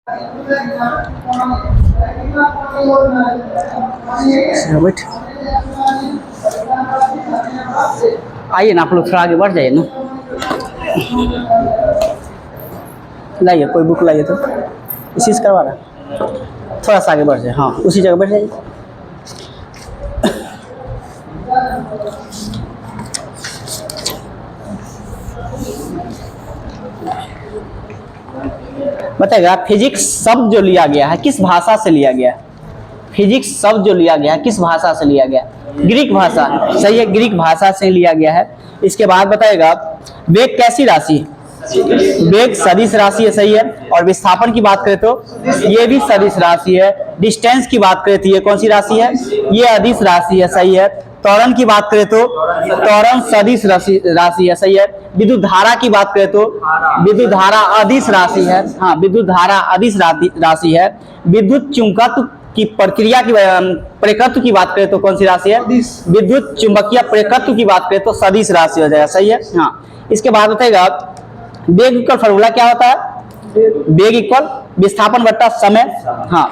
बैठ आइए ना, आप लोग थोड़ा आगे बढ़ जाइए ना। लाइए कोई बुक लाइए, तो इसी से करवा रहा है। थोड़ा सा आगे बढ़ जाए, हाँ उसी जगह बैठ जाइए। बताएगा फिजिक्स शब्द जो लिया गया है किस भाषा से लिया गया है? फिजिक्स शब्द जो लिया गया है किस भाषा से लिया गया? ग्रीक भाषा। सही है, ग्रीक भाषा से लिया गया है। इसके बाद बताएगा वेग कैसी राशि? वेग सदिश राशि है। सही है। और विस्थापन की बात करें तो ये भी सदिश राशि है। डिस्टेंस की बात करें तो ये कौन सी राशि है? ये अदिश राशि है। सही है। त्वरण की बात करें तो त्वरण सदिश राशि है। सही है। विद्युत धारा की बात करें तो विद्युत धारा अदिश राशि है। हाँ, विद्युत धारा अदिश राशि है। विद्युत चुंबकत्व की प्रक्रिया की प्रेकत्व की बात करें तो कौन सी राशि है? विद्युत चुंबकीय प्रेकत्व की बात करें तो सदिश राशि हो जाएगा। सही है। हाँ, इसके बाद बताएगा वेग इक्वल फॉर्मूला क्या होता है? वेग इक्वल विस्थापन बट्टा समय। हाँ,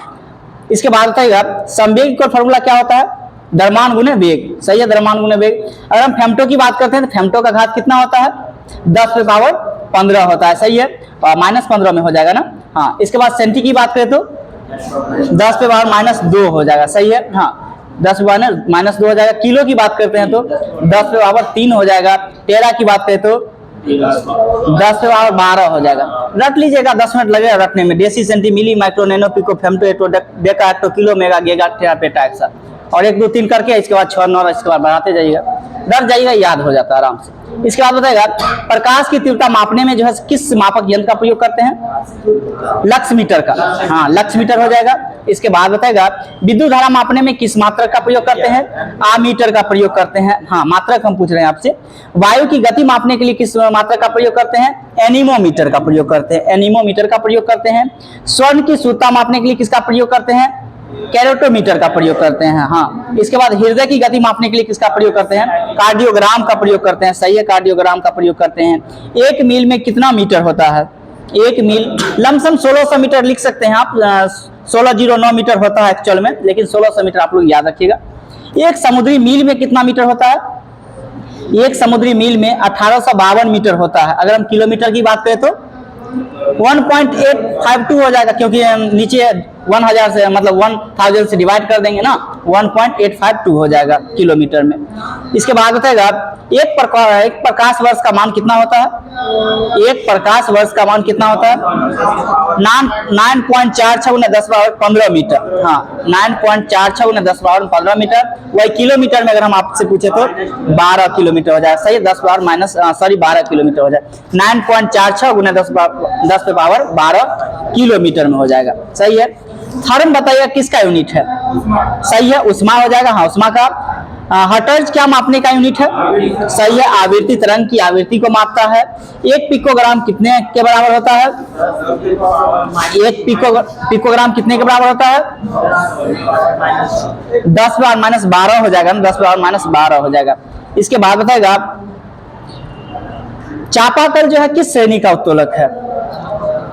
इसके बाद बताएगा संवेग इक्वल फॉर्मूला क्या होता है? द्रव्यमान गुने वेग। सही है, द्रव्यमान गुने वेग। अगर हम फेम्टो की बात करते हैं तो फेम्टो का घात कितना होता है? 10⁻15 होता है। सही है, और -15 में हो जाएगा ना। हाँ, इसके बाद सेंटी की बात करें तो 10⁻2 हो जाएगा। सही है। हाँ, 10⁻2 हो जाएगा। किलो की बात करते हैं तो 10⁻3 हो जाएगा। टेरा की बात करें तो 10⁻12 हो जाएगा। रट लीजिएगा, 10 मिनट लगेगा रटने में। Deci centi milli micro nano pico femto atto deca hecto kilo mega giga tera peta exa. और 1 2 3 करके इसके बाद 6 9 इसके बाद बढ़ाते जाइएगा, डर जाइएगा, याद हो जाता है आराम से। इसके बाद बताएगा प्रकाश की तीव्रता मापने में जो है किस मापक यंत्र का प्रयोग करते हैं? लक्स मीटर का। हाँ, लक्स मीटर हो जाएगा। इसके बाद बताएगा विद्युत धारा मापने में किस मात्रक का प्रयोग करते हैं? आमीटर का प्रयोग करते हैं। हाँ, मात्रक हम पूछ रहे हैं आपसे। वायु की गति मापने के लिए किस मात्रक का प्रयोग करते हैं? एनीमोमीटर का प्रयोग करते हैं। एनीमोमीटर का प्रयोग करते हैं। स्वर्ण की शुद्धता मापने के लिए किसका प्रयोग करते हैं? कैरोटोमीटर का प्रयोग करते हैं। हाँ, इसके बाद हृदय की गति मापने के लिए किसका प्रयोग करते हैं? कार्डियोग्राम का प्रयोग करते हैं। सही है, कार्डियोग्राम का प्रयोग करते हैं। 1 मील में कितना मीटर होता है? 1 मील लमसम 1600 मीटर लिख सकते हैं आप। 1609 मीटर होता है एक्चुअल में, लेकिन 1600 मीटर आप लोग याद रखिएगा। 1 समुद्री मील में कितना मीटर होता है? 1 समुद्री मील में 1852 मीटर होता है। अगर हम किलोमीटर की बात करें तो 1.852 हो जाएगा, क्योंकि नीचे 1000 से मतलब 1000 से डिवाइड कर देंगे ना, 1.852 हो जाएगा किलोमीटर में। इसके बाद बताएगा एक प्रकाश वर्ष का मान कितना होता है? एक प्रकाश वर्ष का मान कितना होता है? 9.46 × 10⁻15 मीटर। हाँ, 9.46 × 10⁻15 मीटर। वही किलोमीटर में अगर हम आपसे पूछे तो 12 किलोमीटर हो जाएगा। सही है, 12 किलोमीटर हो जाएगा। 9.46 × 10⁻12 किलोमीटर में हो जाएगा। सही है। थर्म बताइए किसका यूनिट है? सही है, उष्मा हो जाएगा। हाँ, उष्मा का। हर्ट्ज क्या मापने का यूनिट है? सही है, आवृत्ति तरंग की आवृत्ति को मापता है। 1 पिकोग्राम कितने के बराबर होता है? 1 पिकोग्राम कितने के बराबर होता है? 10⁻−12 हो जाएगा ना, 10⁻−12 हो जाएगा। इसके बाद बताएगा चापाकल जो है किस श्रेणी का उत्तोलक है?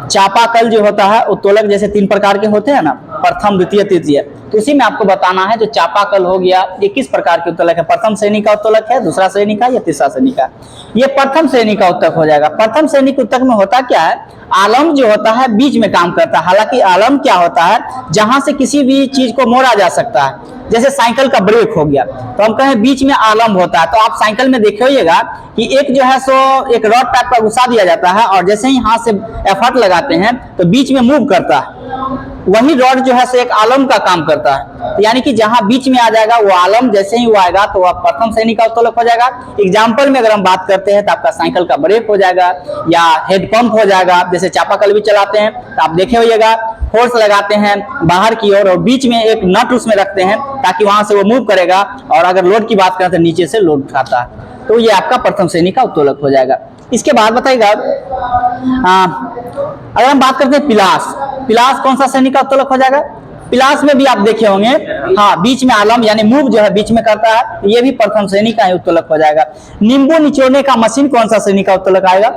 चापाकल जो होता है उत्तोलक जैसे 3 प्रकार के होते हैं ना, प्रथम द्वितीय तृतीय, तो उसी में आपको बताना है जो चापाकल हो गया ये किस प्रकार के उत्तोलक है? प्रथम श्रेणी का उत्तोलक है, दूसरा श्रेणी का या तीसरा श्रेणी का? ये प्रथम श्रेणी का उत्तोलक हो जाएगा। प्रथम श्रेणी के उत्तोलक में होता क्या है? आलम जो होता है बीच में काम करता है। हालांकि आलम क्या होता है? जहां से किसी भी चीज को मोड़ा जा सकता है। जैसे साइकिल का ब्रेक हो गया तो हम कहें बीच में आलम होता है। तो आप साइकिल में देखे होइएगा कि एक जो है सो एक रॉड टाइप का घुसा दिया जाता है और जैसे ही हाथ से एफर्ट लगाते हैं तो बीच में मूव करता है। वही रॉड जो है सो एक आलम का काम करता है। तो यानी कि जहां बीच में आ जाएगा वो आलम, जैसे ही वो आएगा तो वह प्रथम श्रेणी का उत्तोलक हो जाएगा। एग्जाम्पल में अगर हम बात करते हैं तो आपका साइकिल का ब्रेक हो जाएगा या हेड पंप हो जाएगा। जैसे चापाकल भी चलाते हैं तो आप देखे होइएगा फोर्स लगाते हैं बाहर की ओर और बीच में एक नट उसमें रखते हैं ताकि वहां से वो मूव करेगा। और अगर लोड की बात करें तो नीचे से लोड उठाता है। तो ये आपका प्रथम श्रेणी का उत्तोलक हो जाएगा। इसके बाद बताइएगा अगर हम बात करते हैं पिलास, पिलास कौन सा श्रेणी का उत्तोलक हो जाएगा? प्लास में भी आप देखे होंगे, हाँ, बीच में आलम यानी मूव जो है बीच में करता है, ये भी प्रथम श्रेणी का ही उत्तोलक हो जाएगा। नींबू निचोड़ने का मशीन कौन सा श्रेणी का उत्तोलक आएगा?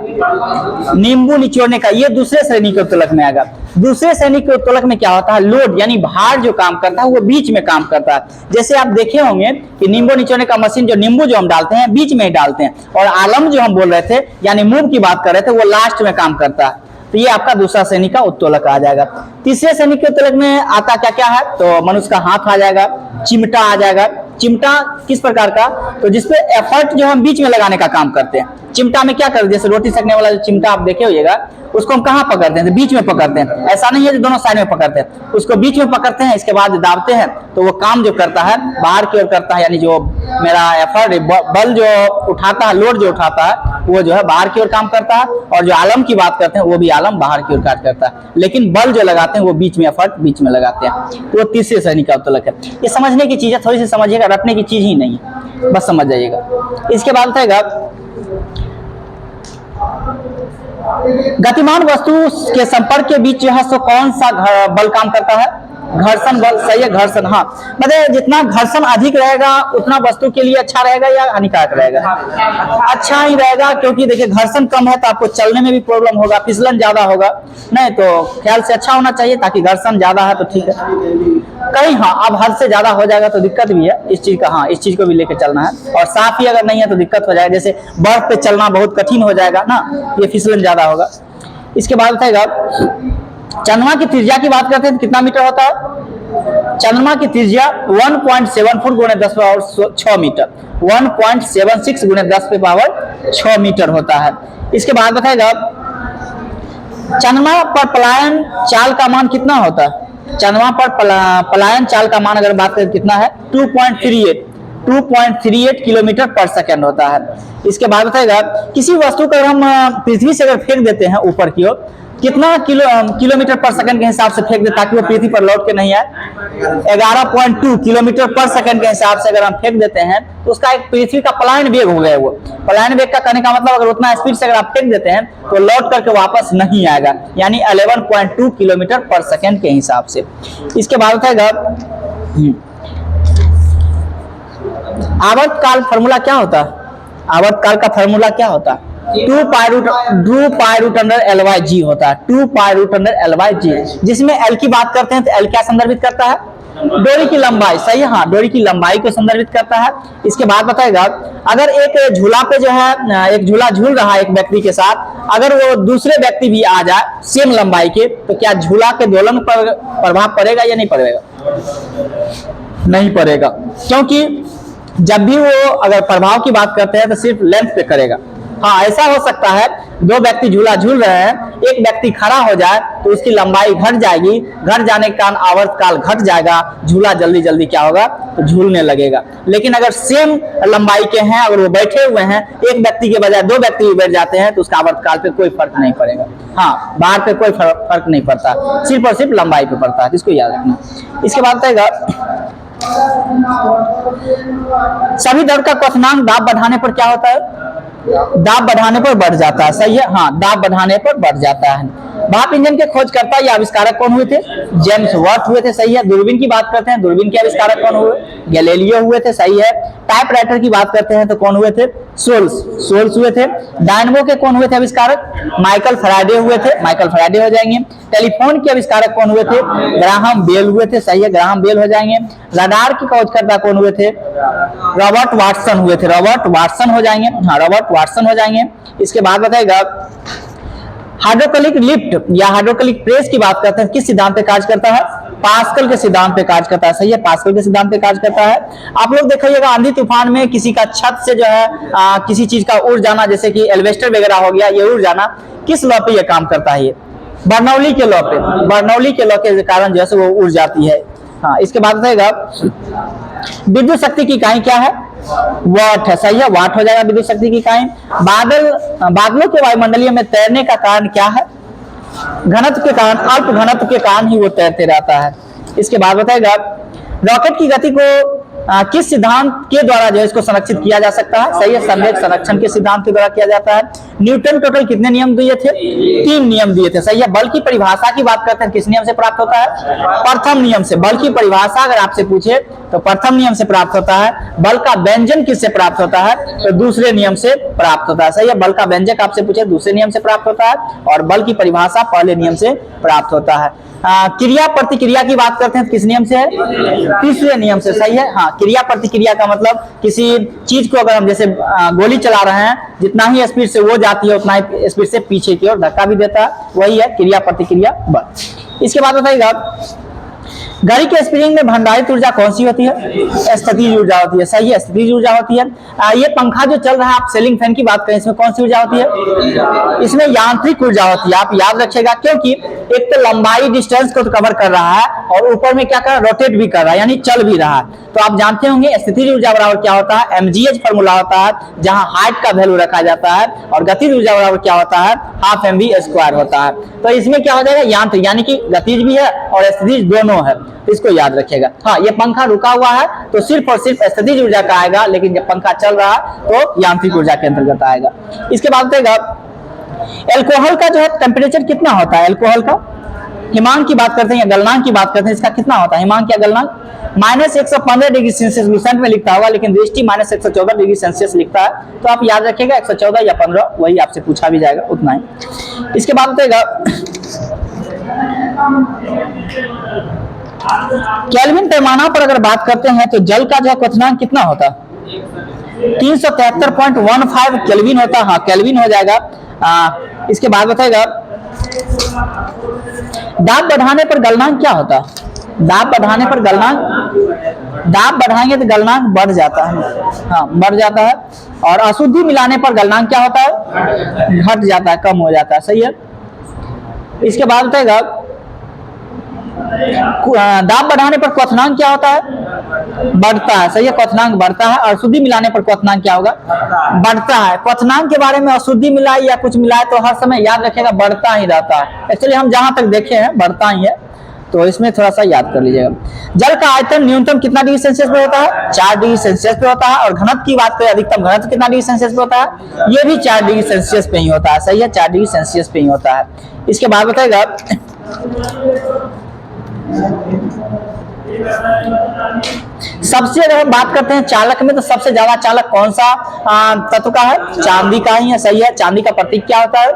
नींबू निचोड़ने का, ये दूसरे श्रेणी के उत्तोलक में आएगा। दूसरे श्रेणी के उत्तोलक में क्या होता है, लोड यानी भार जो काम करता है वो बीच में काम करता है। जैसे आप देखे होंगे कि नींबू निचोड़ने का मशीन, जो नींबू जो हम डालते हैं बीच में ही डालते हैं, और आलम जो हम बोल रहे थे यानी मूव की बात कर रहे थे वो लास्ट में काम करता है। तो ये आपका दूसरा श्रेणी का उत्तोलक आ जाएगा। तीसरे श्रेणी के उत्तोलक में आता क्या क्या है, तो मनुष्य का हाथ आ जाएगा, चिमटा आ जाएगा। चिमटा किस प्रकार का, तो जिसपे एफर्ट जो हम बीच में लगाने का काम करते हैं। चिमटा में क्या करते हैं, जैसे रोटी सेकने वाला जो चिमटा आप देखे होइएगा, उसको हम कहाँ पकड़ते हैं, तो बीच में पकड़ते हैं। ऐसा नहीं है जो दोनों साइड में पकड़ते हैं, उसको बीच में पकड़ते हैं, इसके बाद दाबते हैं तो वो काम जो करता है बाहर की ओर करता है, यानी जो मेरा एफर्ट बल जो उठाता है, लोड जो उठाता है वो जो है बाहर की ओर काम करता है, और जो आलम की बात करते हैं वो भी आलम बाहर की ओर कार्य करता है, लेकिन बल जो लगाते हैं वो बीच में, एफर्ट बीच में लगाते हैं। तो वो तीसरे श्रेणी का उत्तोलक है। ये समझने की चीज है, थोड़ी सी समझिएगा, रटने की चीज ही नहीं है, बस समझ जाइएगा। इसके बाद बताएगा गतिमान वस्तु के संपर्क के बीच जो है सो कौन सा बल काम करता है, घर्षण बल। सही है, घर्षण। हाँ, मतलब जितना घर्षण अधिक रहेगा उतना वस्तु के लिए अच्छा रहेगा या हानिकारक रहेगा? अच्छा ही रहेगा, क्योंकि देखिए घर्षण कम है तो आपको चलने में भी प्रॉब्लम होगा, फिसलन ज्यादा होगा, नहीं तो ख्याल से अच्छा होना चाहिए, ताकि घर्षण ज्यादा है तो ठीक है। कहीं हाँ अब हद से ज्यादा हो जाएगा तो दिक्कत भी है इस चीज का, हाँ इस चीज को भी लेकर चलना है। और साफ ही अगर नहीं है तो दिक्कत हो जाएगा, जैसे बर्फ पे चलना बहुत कठिन हो जाएगा ना, ये फिसलन ज्यादा होगा। इसके बाद बताएगा चंद्रमा की त्रिज्या की बात करते हैं तो कितना मीटर होता है? चंद्रमा की त्रिज्या 1.7 फुट गुणे 10⁻6 मीटर, 1.76 गुणे 10⁻6 मीटर होता है। इसके बाद बताएगा चंद्रमा पर पलायन चाल का मान कितना होता है? चंद्रमा पर पलायन चाल का मान अगर बात करें कितना है, 2.38 किलोमीटर पर सेकंड होता है। इसके बाद बताएगा किसी वस्तु को हम पृथ्वी से अगर फेंक देते हैं ऊपर की ओर, कितना किलोमीटर पर सेकंड के हिसाब से फेंक दे ताकि वो पृथ्वी पर लौट के नहीं आए? 11.2 किलोमीटर पर सेकंड के हिसाब से अगर हम फेंक देते हैं तो उसका एक पृथ्वी का पलायन वेग हो गया। वो पलायन वेग का कहने का मतलब अगर उतना स्पीड से अगर आप फेंक देते हैं तो लौट करके वापस नहीं आएगा, यानी 11.2 किलोमीटर पर सेकंड के हिसाब से। इसके बाद बताएगा आवर्तकाल फॉर्मूला क्या होता है? आवर्तकाल का फॉर्मूला क्या होता है? 2 पाई रूट अंडर LYG होता है, 2 पाई रूट अंडर LYG, जिसमें L की बात करते हैं तो L क्या संदर्भित करता है? डोरी की लंबाई। सही है, हाँ डोरी की लंबाई को संदर्भित करता है। इसके बाद बताएगा अगर एक झूला पे जो है एक झूला झूल रहा है एक व्यक्ति के साथ, अगर वो दूसरे व्यक्ति भी आ जाए सेम लंबाई के, तो क्या झूला के दोलन पर प्रभाव पड़ेगा या नहीं पड़ेगा? नहीं पड़ेगा, क्योंकि जब भी वो अगर प्रभाव की बात करते हैं तो सिर्फ लेंथ पे करेगा। हाँ ऐसा हो सकता है दो व्यक्ति झूला झूल रहे हैं, एक व्यक्ति खड़ा हो जाए तो उसकी लंबाई घट जाएगी, घट जाने के कारण आवर्तकाल घट जाएगा, झूला जल्दी जल्दी क्या होगा तो झूलने लगेगा। लेकिन अगर सेम लंबाई के हैं, अगर वो बैठे हुए हैं, एक व्यक्ति के बजाय दो व्यक्ति भी बैठ जाते हैं तो उसका आवर्तकाल पे कोई फर्क नहीं पड़ेगा। हाँ बाहर पे कोई फर्क नहीं पड़ता, सिर्फ और सिर्फ लंबाई पे पड़ता है, इसको याद रखना। इसके बाद बताएगा सभी द्रव का क्वथनांक दाब बढ़ाने पर क्या होता है? दाब बढ़ाने पर बढ़ जाता है। सही है, हाँ दाब बढ़ाने पर बढ़ जाता है। भाप इंजन के खोजकर्ता या आविष्कारक कौन हुए थे? जेम्स वाट हुए थे। सही है। दूरबीन की बात करते हैं, दूरबीन के आविष्कारक कौन हुए? गैलीलियो हुए थे। सही है। टाइपराइटर की बात करते हैं तो कौन हुए थे? सोल्स हुए थे। डायनमो के कौन हुए थे आविष्कारक? माइकल फैराडे हुए थे, माइकल फैराडे हो जाएंगे। टेलीफोन के आविष्कारक कौन हुए थे? ग्राहम बेल हुए थे। सही है, ग्राहम बेल हो जाएंगे। रडार की खोजकर्ता कौन हुए थे? रॉबर्ट वाटसन हुए थे, रॉबर्ट वाटसन हो जाएंगे। हाँ रॉबर्ट वाटसन हो जाएंगे। इसके बाद बताएगा हाइड्रोक्लिक लिफ्ट या हाइड्रोक्लिक प्रेस की बात करते हैं, किस सिद्धांत पे कार्य करता है? पास्कल के सिद्धांत पे कार्य करता है। सही है, पास्कल के सिद्धांत पे कार्य करता है। आप लोग देखिएगा आंधी तूफान में किसी का छत से जो है किसी चीज का उड़ जाना, जैसे कि एल्वेस्टर वगैरह हो गया, ये उड़ जाना, किस लॉ पे ये काम करता है? ये बर्नौली के लॉ पे, बर्नौली के लॉ के कारण जो है वो उड़ जाती है। हाँ इसके बाद बताएगा विद्युत शक्ति की इकाई क्या है? वाट है। सही है, वाट हो जाएगा विद्युत शक्ति की इकाई। बादलों के वायुमंडलीय में तैरने का कारण क्या है? घनत्व के कारण, अल्प घनत्व के कारण ही वो तैरते रहता है। इसके बाद बताएगा रॉकेट की गति को किस सिद्धांत के द्वारा जो है इसको संरक्षित किया जा सकता है? सही है, संवेग संरक्षण के सिद्धांत के द्वारा किया जाता है। न्यूटन टोटल कितने नियम दिए थे? 3 नियम दिए थे। सही है। बल की परिभाषा की बात करते हैं, किस नियम से प्राप्त होता है? प्रथम नियम से। बल की परिभाषा अगर आपसे पूछे तो प्रथम नियम से प्राप्त होता है। बल का व्यंजन किससे प्राप्त होता है? तो दूसरे नियम से प्राप्त होता है। सही है। बल का व्यंजक आपसे पूछे दूसरे नियम से प्राप्त होता है और बल की परिभाषा पहले नियम से प्राप्त होता है। क्रिया प्रतिक्रिया की बात करते हैं, किस नियम से है? तीसरे नियम से। सही है। हाँ, क्रिया प्रतिक्रिया का मतलब किसी चीज को अगर हम जैसे गोली चला रहे हैं, जितना ही स्पीड से वो जाती है उतना ही स्पीड से पीछे की ओर धक्का भी देता है, वही है क्रिया प्रतिक्रिया बल। इसके बाद बताइएगा, घड़ी के स्प्रिंग में भंडारित ऊर्जा कौन सी होती है? स्थितिज ऊर्जा होती है। सही है, स्थितिज ऊर्जा होती है। ये पंखा जो चल रहा है, आप सीलिंग फैन की बात करें, इसमें कौन सी ऊर्जा होती है? इसमें यांत्रिक ऊर्जा होती है। आप याद रखिएगा, क्योंकि एक तो लंबाई डिस्टेंस को तो कवर कर रहा है और ऊपर में क्या कर रहा है? रोटेट भी कर रहा है, यानी चल भी रहा है। तो आप जानते होंगे स्थितिज ऊर्जा बराबर क्या होता है? mgh फॉर्मूला होता है, जहां हाइट का वैल्यू रखा जाता है, और गतिज ऊर्जा बराबर क्या होता है? हाफ mv² होता है। तो इसमें क्या हो जाएगा? यांत्रिक, यानी कि गतिज भी है और स्थितिज दोनों है, इसको याद रखिएगा। हाँ, ये पंखा रुका हुआ है तो सिर्फ और सिर्फ स्थितिज ऊर्जा का आएगा, लेकिन जब पंखा चल रहा है तो यांत्रिक ऊर्जा के अंतर्गत आएगा। इसके बाद बताएगा, एल्कोहल का जो है टेम्परेचर कितना होता है? एल्कोहल का हिमांक की बात करते हैं या गलनांक की बात करते हैं, इसका कितना होता है हिमांक या गलनांक? -115 डिग्री सेल्सियस लूसेंट में लिखता होगा, लेकिन दृष्टि -114 डिग्री सेल्सियस लिखता है। तो आप याद रखिएगा 114 या 15, वही आपसे पूछा भी जाएगा, उतना ही। इसके बाद बताएगा, केल्विन पैमाना पर अगर बात करते हैं तो जल का जो है क्वथनांक कितना होता है? 373.15 केल्विन होता है। हाँ, केल्विन हो जाएगा। इसके बाद बताएगा, दाब बढ़ाने पर गलनांक क्या होता है? दाब बढ़ाने पर गलनांक, दाब बढ़ाएंगे तो गलनांक बढ़ जाता है। हाँ, बढ़ जाता है। और अशुद्धि मिलाने पर गलनांक क्या होता है? घट जाता है, कम हो जाता है। सही है। इसके बाद बताएगा, दाब बढ़ाने पर क्वथनांक क्या होता है? बढ़ता है। सही है, क्वथनांक बढ़ता है। और अशुद्धि मिलाने पर क्वथनांक क्या होगा? बढ़ता है। क्वथनांक के बारे में अशुद्धि मिलाए या कुछ मिलाए तो हर समय याद रखिएगा बढ़ता ही रहता है। एक्चुअली हम जहां तक देखे हैं बढ़ता ही है, तो इसमें थोड़ा सा याद कर लीजिएगा। जल का आयतन न्यूनतम कितना डिग्री सेल्सियस पे होता है? 4 डिग्री सेल्सियस पे होता है। और घनत्व की बात करें, अधिकतम घनत्व कितना डिग्री सेल्सियस पे होता है? ये भी 4 डिग्री सेल्सियस पे ही होता है। सही है, 4 डिग्री सेल्सियस पे ही होता है। इसके बाद बताएगा, सबसे अगर हम बात करते हैं चालक में, तो सबसे ज्यादा चालक कौन सा तत्व का है? चांदी का ही है। सही है। चांदी का प्रतीक क्या होता है?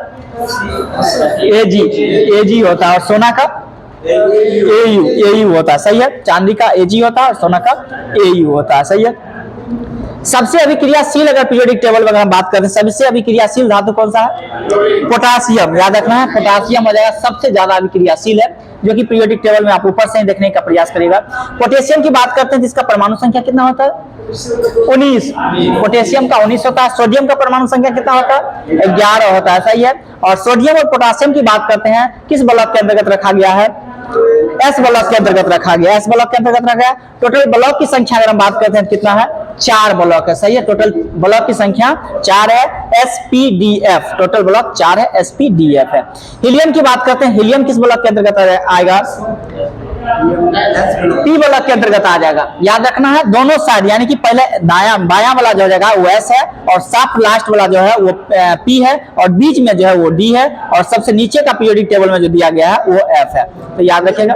Ag, Ag होता है। और सोना का Au होता है। सही है। चांदी का Ag होता है और सोना का Au होता है। सही है। सबसे अभिक्रियाशील अगर पीरियोडिक टेबल में हम बात करते हैं, सबसे अभिक्रियाशील धातु कौन सा है? पोटासियम। याद रखना है, पोटासियम हो जाएगा सबसे ज्यादा अभिक्रियाशील है, जो कि पीरियोडिक टेबल में आप ऊपर से ही देखने का प्रयास करेगा। पोटेशियम की बात करते हैं, जिसका परमाणु संख्या कितना होता है? 19। पोटेशियम का 19 होता है। सोडियम का परमाणु संख्या कितना होता है? 11 होता है। सही है। और सोडियम और पोटासियम की बात करते हैं, किस ब्लॉक के अंतर्गत रखा गया है? एस ब्लॉक के अंतर्गत रखा गया। एस ब्लॉक के अंतर्गत रखा गया। टोटल ब्लॉक की संख्या अगर हम बात करते हैं कितना है? 4 ब्लॉक है। सही है। टोटल ब्लॉक की संख्या 4 है। SPDF, टोटल ब्लॉक 4 है, SPDF है। हीलियम की बात करते हैं, हीलियम किस ब्लॉक के अंतर्गत आएगा? P ब्लॉक के अंतर्गत आ जाएगा। याद रखना है, दोनों साइड, यानी कि पहले दायां बायां वाला जो हो जाएगा वो S है, और साफ लास्ट वाला जो है वो P है, और बीच में जो है वो D है, और सबसे नीचे का पीरियोडिक टेबल में जो दिया गया है वो F है। तो याद रखिएगा,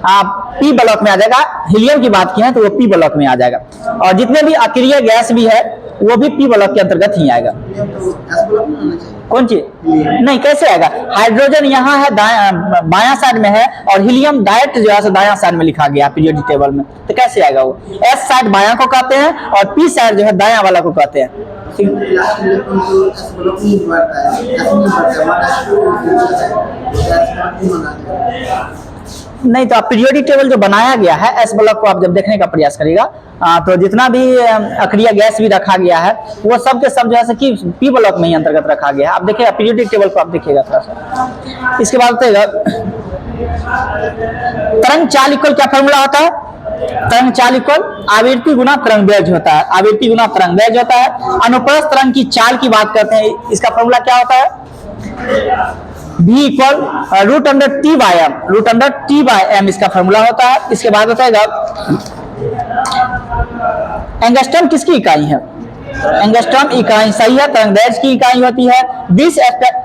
आप P ब्लॉक में आ जाएगा। हीलियम की बात की है तो वो P ब्लॉक में आ जाएगा। और जितने भी अक्रिय गैस भी है वो भी P ब्लॉक के अंतर्गत ही आएगा। कौन चीज? नहीं, कैसे आएगा? हाइड्रोजन यहाँ है बायां साइड में है, और हीलियम डायरेक्ट जो है दायां साइड में लिखा गया पीरियोडिक टेबल में, तो कैसे आएगा वो? S साइड बायां को कहते हैं और P साइड जो है दायां वाला को कहते हैं। नहीं, तो आप पीरियोडिक टेबल जो बनाया गया है एस ब्लॉक को आप जब देखने का प्रयास करिएगा, तो जितना भी अक्रिय गैस भी रखा गया है वो सब के सब जो है कि पी ब्लॉक में ही अंतर्गत रखा गया है। आप देखिएगा पीरियोडिक टेबल को, आप देखिएगा थोड़ा सा। इसके बाद बताइएगा, तरंग चाल इक्वल क्या फॉर्मूला होता है? तरंग चाल इक्वल आवृत्ति गुना तरंग वेग होता है। आवृत्ति गुना तरंग वेग होता है। अनुप्रस्थ तरंग की चाल की बात करते हैं, इसका फॉर्मूला क्या होता है? V इक्वल √T/m, √T/m इसका फॉर्मूला होता है। इसके बाद बताएगा एंगस्ट्रम किसकी इकाई है? एंगस्ट्रम इकाई, सही है, तरंगदैर्घ्य की इकाई होती है। विस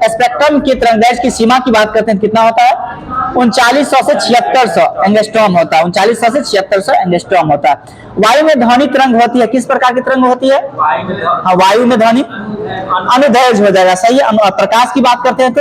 स्पेक्ट्रम की तरंगदैर्घ्य की सीमा की बात करते हैं कितना होता है? 3900 से 7600 एंगस्ट्रॉम होता है। 3900 से 7600 एंगस्ट्रॉम होता है। वायु में ध्वनि तरंग होती है, किस प्रकार की तरंग होती है? हाँ, वायु में ध्वनि अनुदैर्घ्य हो जाएगा, सही है। प्रकाश की बात करते हैं तो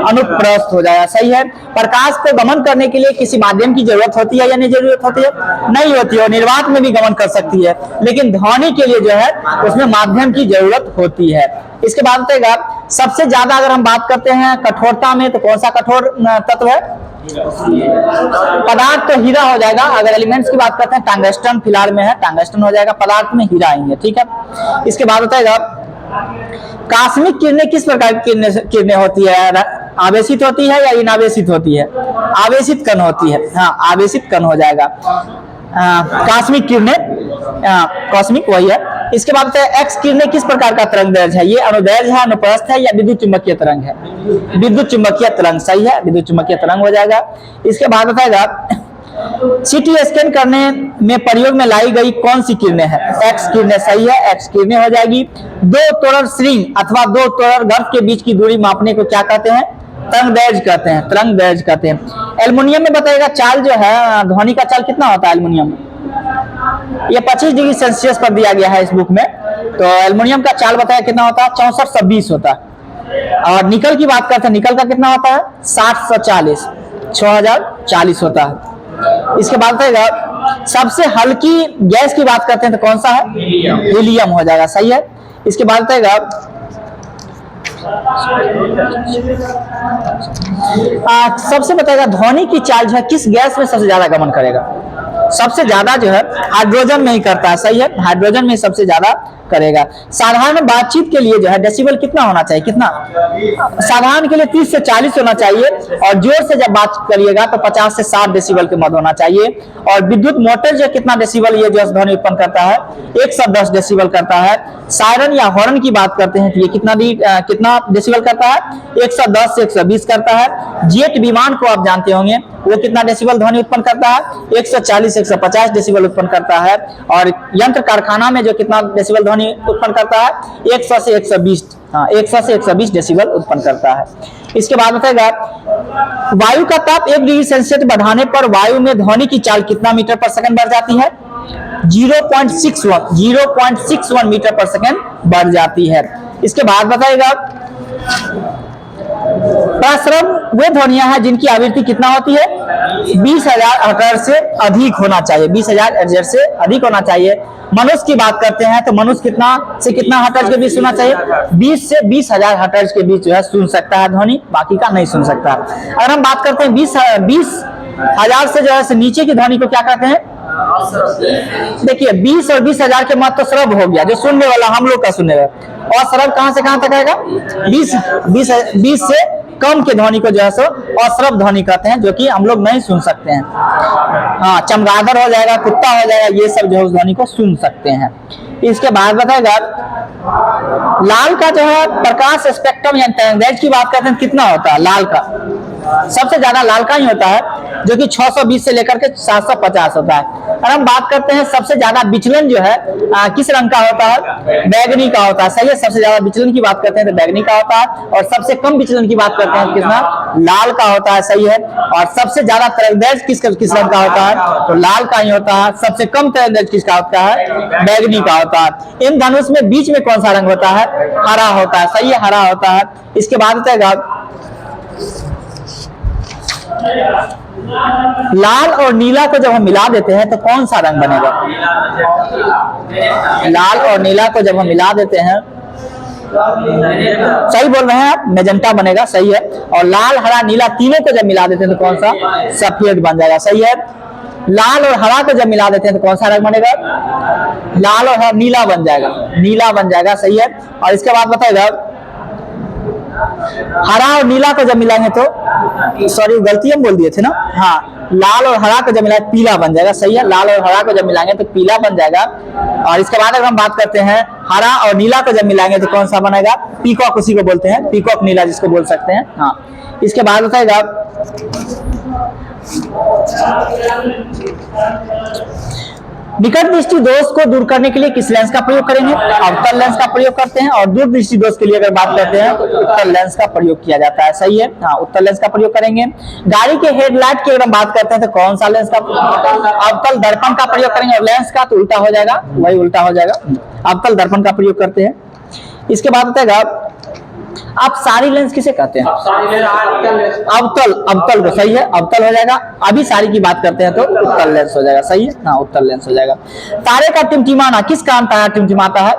अनुप्रस्थ हो जाएगा, सही है। प्रकाश को गमन करने के लिए किसी माध्यम की जरूरत होती है या नहीं जरूरत होती है? नहीं होती है, निर्वात में भी गमन कर सकती है, लेकिन ध्वनि के लिए जो है उसमें माध्यम की जरूरत होती है। इसके बाद बताएगा सबसे ज्यादा अगर हम बात करते हैं कठोरता में तो कौन सा कठोर तत्व है? पदार्थ तो हीरा हो जाएगा। अगर एलिमेंट्स की बात करते हैं टंगस्टन फिलहाल में है, टंगस्टन हो जाएगा, पदार्थ में हीरा आएंगे, ठीक है। इसके बाद बताएगा कास्मिक किरणें किस प्रकार की किरणें होती है? आवेशित होती है या इनावेशित होती है? आवेशित कण होती है, हाँ, आवेशित कण हो जाएगा। कास्मिक किरणें, कॉस्मिक वही है। इसके बाद एक्स किरणें किस प्रकार का तरंगदैर्घ्य है? ये अनुदैर्घ्य है, अनुप्रस्थ है या विद्युत चुंबकीय तरंग है? विद्युत चुंबकीय तरंग, सही है, विद्युत चुंबकीय तरंग हो जाएगा। इसके बाद बताएगा सीटी स्कैन करने में प्रयोग में लाई गई कौन सी किरणें हैं? एक्स किरणें, सही है, एक्स किरणें हो जाएगी। दो तोरर श्रृंग अथवा दो तोरर गर्भ के बीच की दूरी मापने को क्या कहते हैं? तरंगदैर्घ्य कहते हैं, तरंगदैर्घ्य कहते हैं। एल्युमिनियम में बताएगा चाल जो है, ध्वनि का चाल कितना होता है एल्युमिनियम में? ये 25 डिग्री सेल्सियस पर दिया गया है इस बुक में। तो एल्युमिनियम का चाल बताया कितना होता है? 6420 होता है। और निकल की बात करते हैं, निकल का कितना होता है? 6040, 6040 होता है। इसके बाद बताएगा सबसे हल्की गैस की बात करते हैं तो कौन सा है? हीलियम हो जाएगा, सही है। इसके बाद बताएगा सबसे बताएगा ध्वनि की चाल जो है किस गैस में सबसे ज्यादा गमन करेगा? सबसे ज्यादा जो है हाइड्रोजन में ही करता है, सही है, हाइड्रोजन में सबसे ज्यादा करेगा। साधारण बातचीत के लिए जो है डेसिबल कितना होना चाहिए? कितना? साधारण के लिए 30 से 40 होना चाहिए, और जोर से जब बात करिएगा तो 50 से 60 डेसिबल के मध्य होना चाहिए। और विद्युत मोटर जो कितना डेसिबल ये जो ध्वनि उत्पन्न करता है? 110 डेसिबल करता है। सायरन या हॉर्न की बात करते हैं तो ये कितना डेसिबल करता है? 110 से 120 करता है। जेट विमान को आप जानते होंगे, वो कितना डेसिबल ध्वनि उत्पन्न करता है? 140 से 150 डेसिबल उत्पन्न करता है। और यंत्र कारखाना में जो कितना डेसिबल ध्वनि उत्पन्न करता है? 100 से 120, हाँ, 100 से 120 डेसिबल उत्पन्न करता है। इसके बाद बताएगा वायु का ताप 1 डिग्री सेल्सियस बढ़ाने पर वायु में ध्वनि की चाल कितना मीटर पर सेकंड बढ़ जाती है? 0.61 मीटर पर सेकंड बढ़ जाती है। इसके बाद बताएगा प्रसरण वे ध्वनियां हैं जिनकी आवृत्ति कितना होती है? 20,000 हर्ट्ज से अधिक होना चाहिए, 20,000 हर्ट्ज से अधिक होना चाहिए। मनुष्य की बात करते हैं तो मनुष्य कितना से कितना हर्ट्ज के बीच सुनना चाहिए? 20 से 20,000 हर्ट्ज के बीच जो है सुन सकता है ध्वनि, बाकी का नहीं सुन सकता। अगर हम बात करते हैं 20,000 से जो है नीचे की ध्वनि को क्या कहते हैं? देखिए 20 और 20,000 के मध्य तो श्रव हो गया, जो सुनने वाला हम लोग का सुनेगा। और श्रव कहां से कहां तक आएगा? 20 से कम के ध्वनि को जो है सो अश्रव ध्वनि कहते हैं, जो कि हम लोग नहीं सुन सकते हैं। हाँ, चमगादड़ हो जाएगा, कुत्ता हो जाएगा, ये सब जो है उस ध्वनि को सुन सकते हैं। इसके बाद बताएगा लाल का जो है प्रकाश स्पेक्ट्रम या तरंगदैर्घ्य की बात करते हैं कितना होता है? लाल का सबसे ज्यादा लाल का ही होता है, जो कि 620 से लेकर के 750 होता है। और हम बात करते हैं सबसे ज्यादा विचलन जो है किस रंग का होता है? बैगनी का होता है, सही है। सबसे ज्यादा विचलन की बात करते हैं तो बैगनी का होता है, और सबसे कम विचलन की बात करते हैं कितना? लाल का होता है, सही है। और सबसे ज्यादा तरंगदैर्घ्य किस रंग का होता है? तो लाल का ही होता है। सबसे कम तरंगदैर्घ्य किसका होता है? बैगनी का होता है। इन धनुष में बीच में कौन सा रंग होता है? हरा होता है, सही है, हरा होता है। इसके बाद बताएगा लाल और नीला को जब हम मिला देते हैं तो कौन सा रंग बनेगा? लाल और नीला को जब हम मिला देते हैं, सही बोल रहे हैं आप, मेजेंटा बनेगा, सही है। और लाल हरा नीला तीनों को जब मिला देते हैं तो कौन सा? सफेद बन जाएगा, सही है। लाल और हरा को जब मिला देते हैं तो कौन सा रंग बनेगा? लाल और हरा नीला बन जाएगा, नीला बन जाएगा, सही है। और इसके बाद बताएगा हरा और नीला को जब मिलाएंगे तो, सॉरी गलती हम बोल दिए थे ना, हाँ, लाल और हरा को जब मिलाएंगे पीला बन जाएगा, सही है। लाल और हरा को जब मिलाएंगे तो पीला बन जाएगा। और इसके बाद अगर हम बात करते हैं हरा और नीला को जब मिलाएंगे तो कौन सा बनेगा? पीकॉक उसी को बोलते हैं, पीकॉक नीला जिसको बोल सकते हैं, हाँ। इसके बाद बताएगा निकट दृष्टि दोष को दूर करने के लिए किस लेंस का प्रयोग करेंगे? अवतल लेंस का प्रयोग करते हैं। और दूर दृष्टि दोष के लिए अगर बात करते हैं तो उत्तल लेंस का प्रयोग किया जाता है। सही है, हाँ, उत्तल लेंस का प्रयोग करेंगे। गाड़ी के हेडलाइट की अगर हम बात करते हैं तो कौन सा लेंस का? अवतल दर्पण का प्रयोग करेंगे। और लेंस का तो उल्टा हो जाएगा, वही उल्टा हो जाएगा, अवतल दर्पण का प्रयोग करते हैं। इसके बाद बताएगा आप सारी लेंस किसे कहते हैं? अवतल, अवतल को, सही है, अवतल हो जाएगा। अभी सारी की बात करते हैं तो उत्तल लेंस हो जाएगा। सही है, हाँ, उत्तल लेंस हो जाएगा। तारे का टिमटिमाना किस कारण तारा टिमटिमाता है?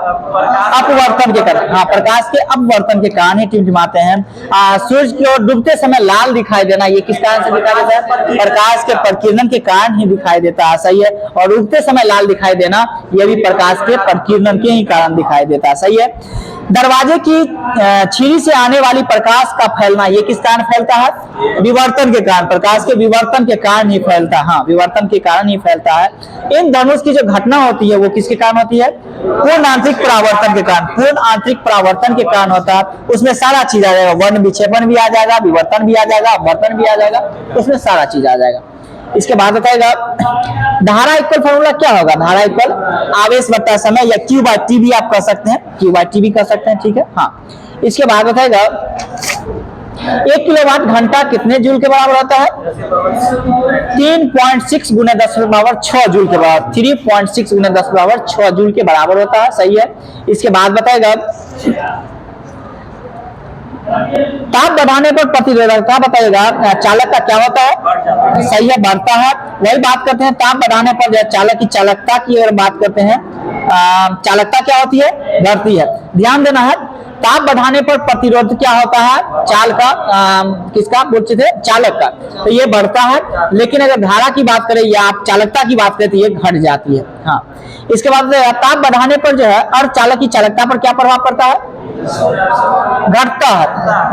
अपवर्तन के कारण, हाँ, प्रकाश के अपवर्तन के कारण ही टिमटिमाते हैं। सूरज की ओर डूबते समय लाल दिखाई देना, ये किस कारण से दिखाई देता है? प्रकाश के प्रकीर्णन के कारण ही दिखाई देता है। सही है। और उगते समय लाल दिखाई देना, यह भी प्रकाश के प्रकीर्णन के ही कारण दिखाई देता है। सही है। दरवाजे की छीरी से आने वाली प्रकाश का फैलना, ये किस कारण फैलता है? विवर्तन के कारण, प्रकाश के विवर्तन के कारण ही फैलता है। हाँ, विवर्तन के कारण ही फैलता है। इन धनुष की जो घटना होती है वो किसके कारण होती है? पूर्ण आंतरिक परावर्तन के कारण, पूर्ण आंतरिक परावर्तन के कारण होता है। उसमें सारा चीज आ जाएगा, वर्ण विक्षेपण भी आ जाएगा, विवर्तन भी आ जाएगा, अपवर्तन भी आ जाएगा, उसमें सारा चीज आ जाएगा। इसके बाद बताएगा धारा इक्वल फॉर्मूला क्या होगा? धारा इक्वल आवेश बटा समय, या Q बाय T भी आप कह सकते हैं, Q बाय T भी कह सकते हैं, ठीक है, हाँ। इसके बाद बताएगा 1 किलोवाट घंटा कितने जूल के बराबर होता है? 3.6 गुने 10⁻6 जूल के बराबर, 3.6 गुने 10⁻6 जूल के बराबर होता है। सही है। इसके बाद बताएगा ताप बढ़ाने पर प्रतिरोधकता बताएगा चालक का क्या होता है? सही है, बढ़ता है। वही बात करते हैं ताप बढ़ाने पर चालक की चालकता की अगर बात करते हैं, चालकता क्या होती है? बढ़ती है। ध्यान देना है, ताप बढ़ाने पर प्रतिरोध क्या होता है? चाल का, किसका बोलते थे? चालक का, तो ये बढ़ता है। लेकिन अगर धारा की बात करें या आप चालकता की बात करें तो ये घट जाती है। हाँ, इसके बाद ताप बढ़ाने पर जो है अर्धचालक की चालकता पर क्या प्रभाव पड़ता है? घटता है,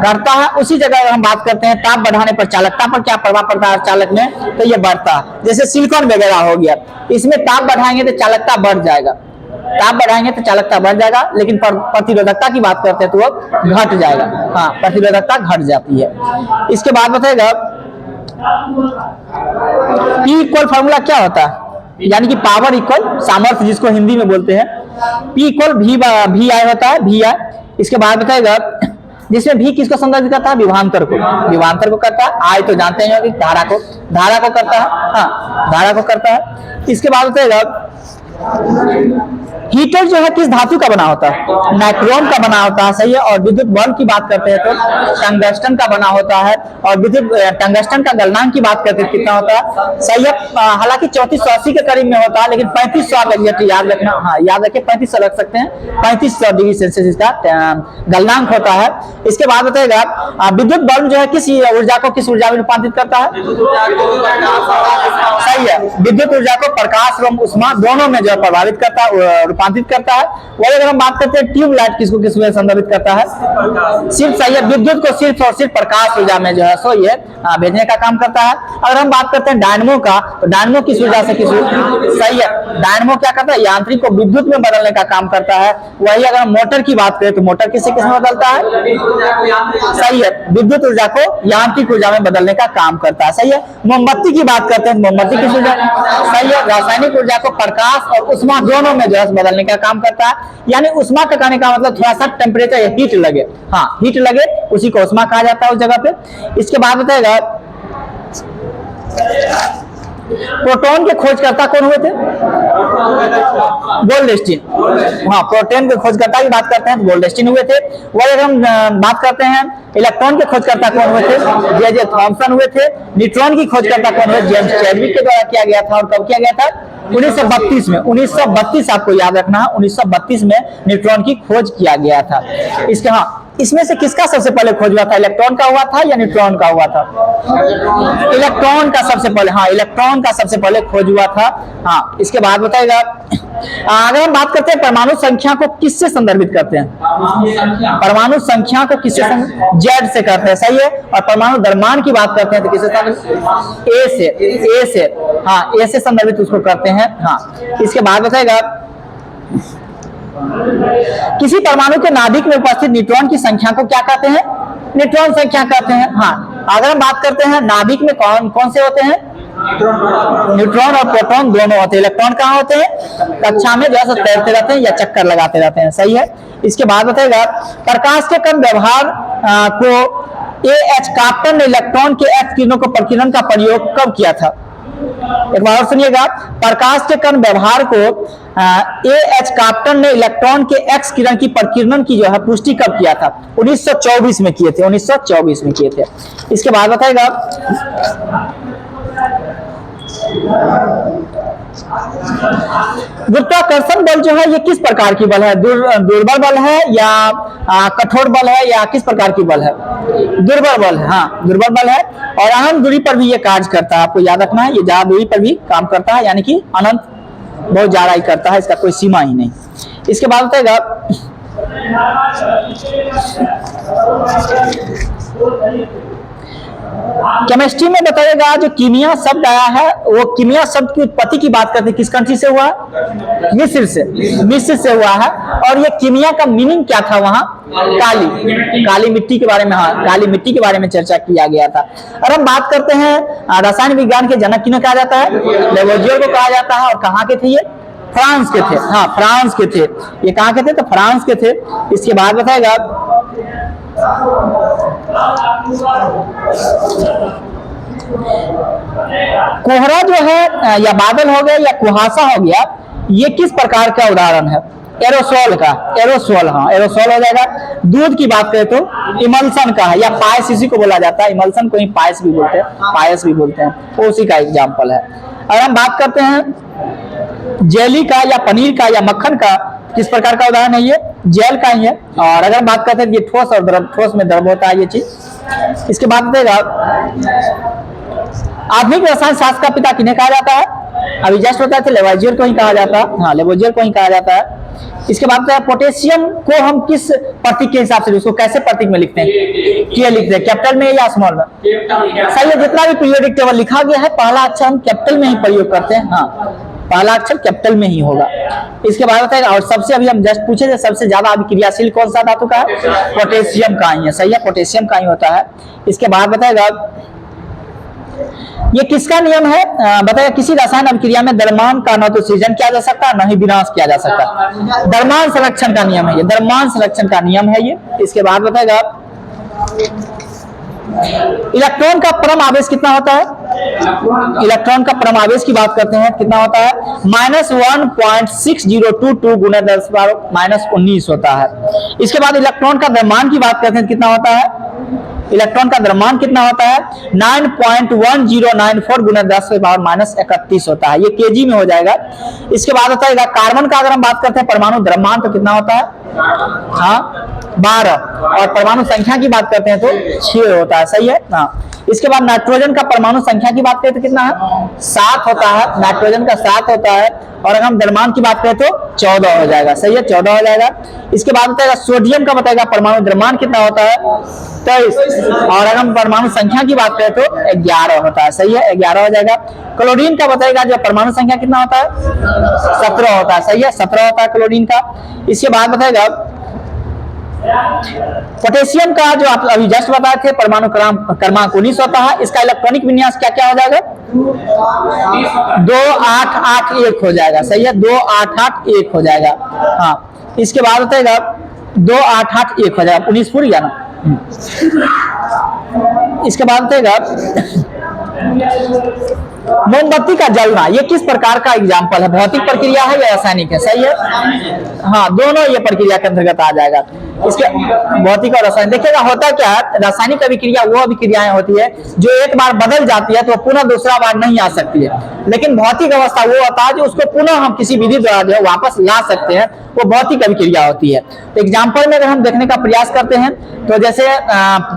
घटता है। उसी जगह अगर हम बात करते हैं ताप बढ़ाने पर चालकता पर क्या प्रभाव पड़ता है चालक में, तो ये बढ़ता है। जैसे सिलिकॉन वगैरह हो गया, इसमें ताप बढ़ाएंगे तो चालकता बढ़ जाएगा, ताप बढ़ाएंगे तो चालकता बढ़ जाएगा, लेकिन प्रतिरोधकता की बात करते हैं तो वो घट जाएगा। हाँ, प्रतिरोधकता घट जाती है। इसके बाद बताएगा P इक्वल फॉर्मूला क्या होता है? यानी कि पावर इक्वल सामर्थ्य, जिसको हिंदी में बोलते हैं। P इक्वल वी आई होता है, वी आई। इसके बाद बताएगा जिसमें भी किसको संदर्भित करता है? विभवांतर को, विभवांतर को करता है। आई तो जानते हैं कि धारा को करता है, हाँ, धारा को करता है। इसके बाद बताएगा हीटर जो है किस धातु का बना होता है? नाइक्रोम का बना होता है। सही है। और विद्युत बल्ब की बात करते हैं तो टंगस्टन का बना होता है। और विद्युत टंगस्टन का गलनांक की बात करते हैं कितना होता है? सही है। हालांकि 3480 के करीब में होता है, लेकिन 3500 आप याद रखना, हाँ, याद रखिए, 3500 रख सकते हैं। 3500 डिग्री सेल्सियस इसका गलनांक होता है। इसके बाद बताएगा विद्युत बल्ब जो है किस ऊर्जा को किस ऊर्जा में रूपांतरित करता है? सही है, विद्युत ऊर्जा को प्रकाश एवं ऊष्मा दोनों में जो है प्रभावित करता है, रूपांतरित करता है। वही अगर हम बात करते हैं ट्यूबलाइट किसको किस में संदर्भित करता है? सिर्फ, सही है, विद्युत को सिर्फ और सिर्फ प्रकाश ऊर्जा में जो है सो ये भेजने का काम करता है। अगर हम बात करते हैं डायनमो का, तो डायनमो किस ऊर्जा से किस, सही है, डायनमो क्या करता है? यांत्रिक को विद्युत में बदलने का काम करता है। वही अगर हम मोटर की बात करें तो मोटर किससे किस में बदलता है? सही है, विद्युत ऊर्जा को यांत्रिक ऊर्जा में बदलने का काम करता है। सही है। मोमबत्ती की बात करते हैं, मोमबत्ती किस ऊर्जा? सही है, रासायनिक ऊर्जा को प्रकाश और ऊष्मा दोनों में जो है बदलने का काम करता है। यानी ऊष्मा का कहने का मतलब थोड़ा सा टेम्परेचर, हीट लगे, हाँ, हीट लगे, उसी को ऊष्मा कहा जाता है उस जगह पे। इसके बाद बताएगा प्रोटॉन के खोजकर्ता कौन हुए थे? गोल्डस्टीन। हाँ, प्रोटॉन के खोजकर्ता की बात करते हैं तो गोल्डस्टीन हुए थे। वही अगर हम बात करते हैं इलेक्ट्रॉन के खोजकर्ता कौन हुए थे? जे थॉमसन हुए थे। न्यूट्रॉन की खोजकर्ता कौन हुए? जेम्स चैडविक के द्वारा किया गया था। और कब किया गया था? 1932 में। 1932 आपको याद रखना है, 1932 में न्यूट्रॉन की खोज किया गया था। इसके, हाँ, इसमें से किसका सबसे पहले खोज हुआ था? इलेक्ट्रॉन का हुआ था या न्यूट्रॉन का हुआ था? इलेक्ट्रॉन का सबसे पहले, हाँ, इलेक्ट्रॉन का सबसे पहले खोज हुआ था। हाँ, इसके बाद बताएगा अगर हम बात करते हैं परमाणु संख्या को किससे संदर्भित करते हैं? परमाणु संख्या को किससे? जेड से करते हैं। सही है। और परमाणु द्रव्यमान की बात करते हैं तो किससे? ए से, ए से, हाँ, ए से संदर्भित उसको करते हैं। हाँ, इसके बाद बताएगा किसी परमाणु के नाभिक में उपस्थित न्यूट्रॉन की संख्या को क्या कहते हैं? न्यूट्रॉन संख्या कहते हैं। हाँ, अगर हम बात करते हैं नाभिक में कौन कौन से होते हैं? न्यूट्रॉन और प्रोटॉन दोनों होते हैं। इलेक्ट्रॉन कहाँ होते हैं? कक्षा में जो है तैरते रहते हैं या चक्कर लगाते रहते हैं। सही है। इसके बाद बताएगा प्रकाश के कण व्यवहार को AH कार्टन ने इलेक्ट्रॉन के X किरणों को प्रकीर्णन का प्रयोग कब किया था? एक बार और सुनिएगा, प्रकाश के कण व्यवहार को AH कार्टन ने इलेक्ट्रॉन के X किरण की प्रकीर्णन की जो है पुष्टि कब किया था? 1924 में किए थे, 1924 में किए थे। इसके बाद बताएगा गुरुत्वाकर्षण बल जो है ये किस प्रकार की बल है? दुर्बल बल है या कठोर बल है या किस प्रकार की बल है? दुर्बल बल है। हाँ, दुर्बल बल है और अनंत दूरी पर भी ये कार्य करता है। आपको याद रखना है, ये ज्यादा दूरी पर भी काम करता है, यानी कि अनंत बहुत ज्यादा ही करता है, इसका कोई सीमा ही नहीं। इसके बाद बताएगा केमिस्ट्री में बताएगा जो कीमिया शब्द आया है वो कीमिया शब्द की उत्पत्ति की बात करते हैं, किस कंट्री से हुआ? मिस्र से, मिस्र से हुआ है। और ये कीमिया का मीनिंग क्या था वहां? काली मिट्टी के बारे में। हाँ, काली मिट्टी के बारे में चर्चा किया गया था। और हम बात करते हैं रसायन विज्ञान के जनक किन्हें कहा जाता है? लेवोइयर को कहा जाता है। और कहाँ के थे ये? फ्रांस के थे। हाँ, फ्रांस के थे। ये कहाँ के थे? तो फ्रांस के थे। इसके बाद बताएगा कोहरा जो है या बादल हो गया या कुहासा हो गया, ये किस प्रकार का उदाहरण है? एरोसोल का। एरोसोल, हाँ एरोसोल हो जाएगा। दूध की बात करें तो इमल्सन का है या पायस इसी को बोला जाता है। इमल्सन को ही पायस भी बोलते हैं, पायस भी बोलते हैं, वो उसी का एग्जाम्पल है। और हम बात करते हैं जेली का या पनीर का या मक्खन का, किस प्रकार का उदाहरण है? ये जेल का ही है। और अगर बात करते हैं ये ठोस और द्रव, ठोस में द्रव होता है ये चीज। इसके बाद देगा आधुनिक रसायन शास्त्र का पिता किन्हें कहा जाता है? अभी जस्ट बताए थे, लेवोइयर को ही कहा जाता है। हाँ, लेवोइयर को ही कहा जाता है। इसके बाद पोटेशियम को हम किस प्रतीक के हिसाब से, उसको कैसे प्रतीक में लिखते हैं? क्या लिखते हैं, कैपिटल में या स्मॉल में? सही है। जितना भी पीरियोडिक टेबल लिखा गया है पहला अक्षर हम कैपिटल में ही प्रयोग करते हैं। हाँ, पहला अक्षर कैपिटल में ही होगा। इसके बाद बताएगा और सबसे अभी हम जस्ट पूछे थे सबसे ज्यादा अभिक्रियाशील कौन सा धातु का है? पोटेशियम का ही है। सही है, पोटेशियम का ही होता है। इसके बाद बताएगा ये किसका नियम है? बताएगा किसी रसायन अभिक्रिया में द्रव्यमान का न तो सृजन किया जा सकता न ही विनाश किया जा सकता। द्रव्यमान संरक्षण का नियम है ये, द्रव्यमान संरक्षण का नियम है ये। इसके बाद बताएगा इलेक्ट्रॉन का परम आवेश कितना होता है? इलेक्ट्रॉन का परम आवेश की बात करते हैं, कितना होता है? -1.6022 गुना 10⁻⁻19 होता है। इसके बाद इलेक्ट्रॉन का द्रव्यमान की बात करते हैं, कितना होता है? इलेक्ट्रॉन का द्रव्यमान कितना होता है? 9.1094 गुना 10⁻31 होता है। ये केजी में हो जाएगा। इसके बाद होता है कार्बन का अगर हम बात करते हैं परमाणु द्रव्यमान तो कितना होता है? हाँ, 12। और परमाणु संख्या की बात करते हैं तो 6 होता है। सही है। हाँ, इसके बाद नाइट्रोजन का परमाणु संख्या की बात करें तो कितना है? 7 होता है। नाइट्रोजन का 7 होता है। और अगर हम द्रव्यमान की बात करें तो 14 हो जाएगा। सही है, 14 हो जाएगा। इसके बाद बताएगा सोडियम का बताएगा परमाणु द्रव्यमान कितना होता है? 23। और अगर हम परमाणु संख्या की बात करें तो 11 होता है। सही है, 11 हो जाएगा। क्लोरीन का बताएगा जो परमाणु संख्या कितना होता है? 17 होता है। सही है, 17 होता है क्लोरीन का। इसके बाद बताएगा पोटेशियम का जो आप अभी जस्ट बताए थे परमाणु क्रमांक 19 होता है। इसका इलेक्ट्रॉनिक विन्यास क्या क्या हो जाएगा? 2881 हो जाएगा। सही है, 2881 हो जाएगा। हाँ, इसके बाद बताएगा 2881 हो जाएगा। 19 पूरी जाना। इसके बाद बताएगा मोमबत्ती का जलना, ये किस प्रकार का एग्जाम्पल है? भौतिक प्रक्रिया है या रासायनिक है? सही है। हाँ, दोनों ये प्रक्रिया के अंतर्गत आ जाएगा। इसके भौतिक और रासायनिक देखिएगा होता क्या है? रासायनिक अभिक्रिया वो अभिक्रियाएं होती है जो एक बार बदल जाती है तो पुनः दूसरा बार नहीं आ सकती है। लेकिन भौतिक अवस्था वो होता है जो उसको पुनः हम किसी विधि द्वारा जो वापस ला सकते हैं, वो भौतिक अभिक्रिया होती है। तो एग्जाम्पल में अगर हम देखने का प्रयास करते हैं तो जैसे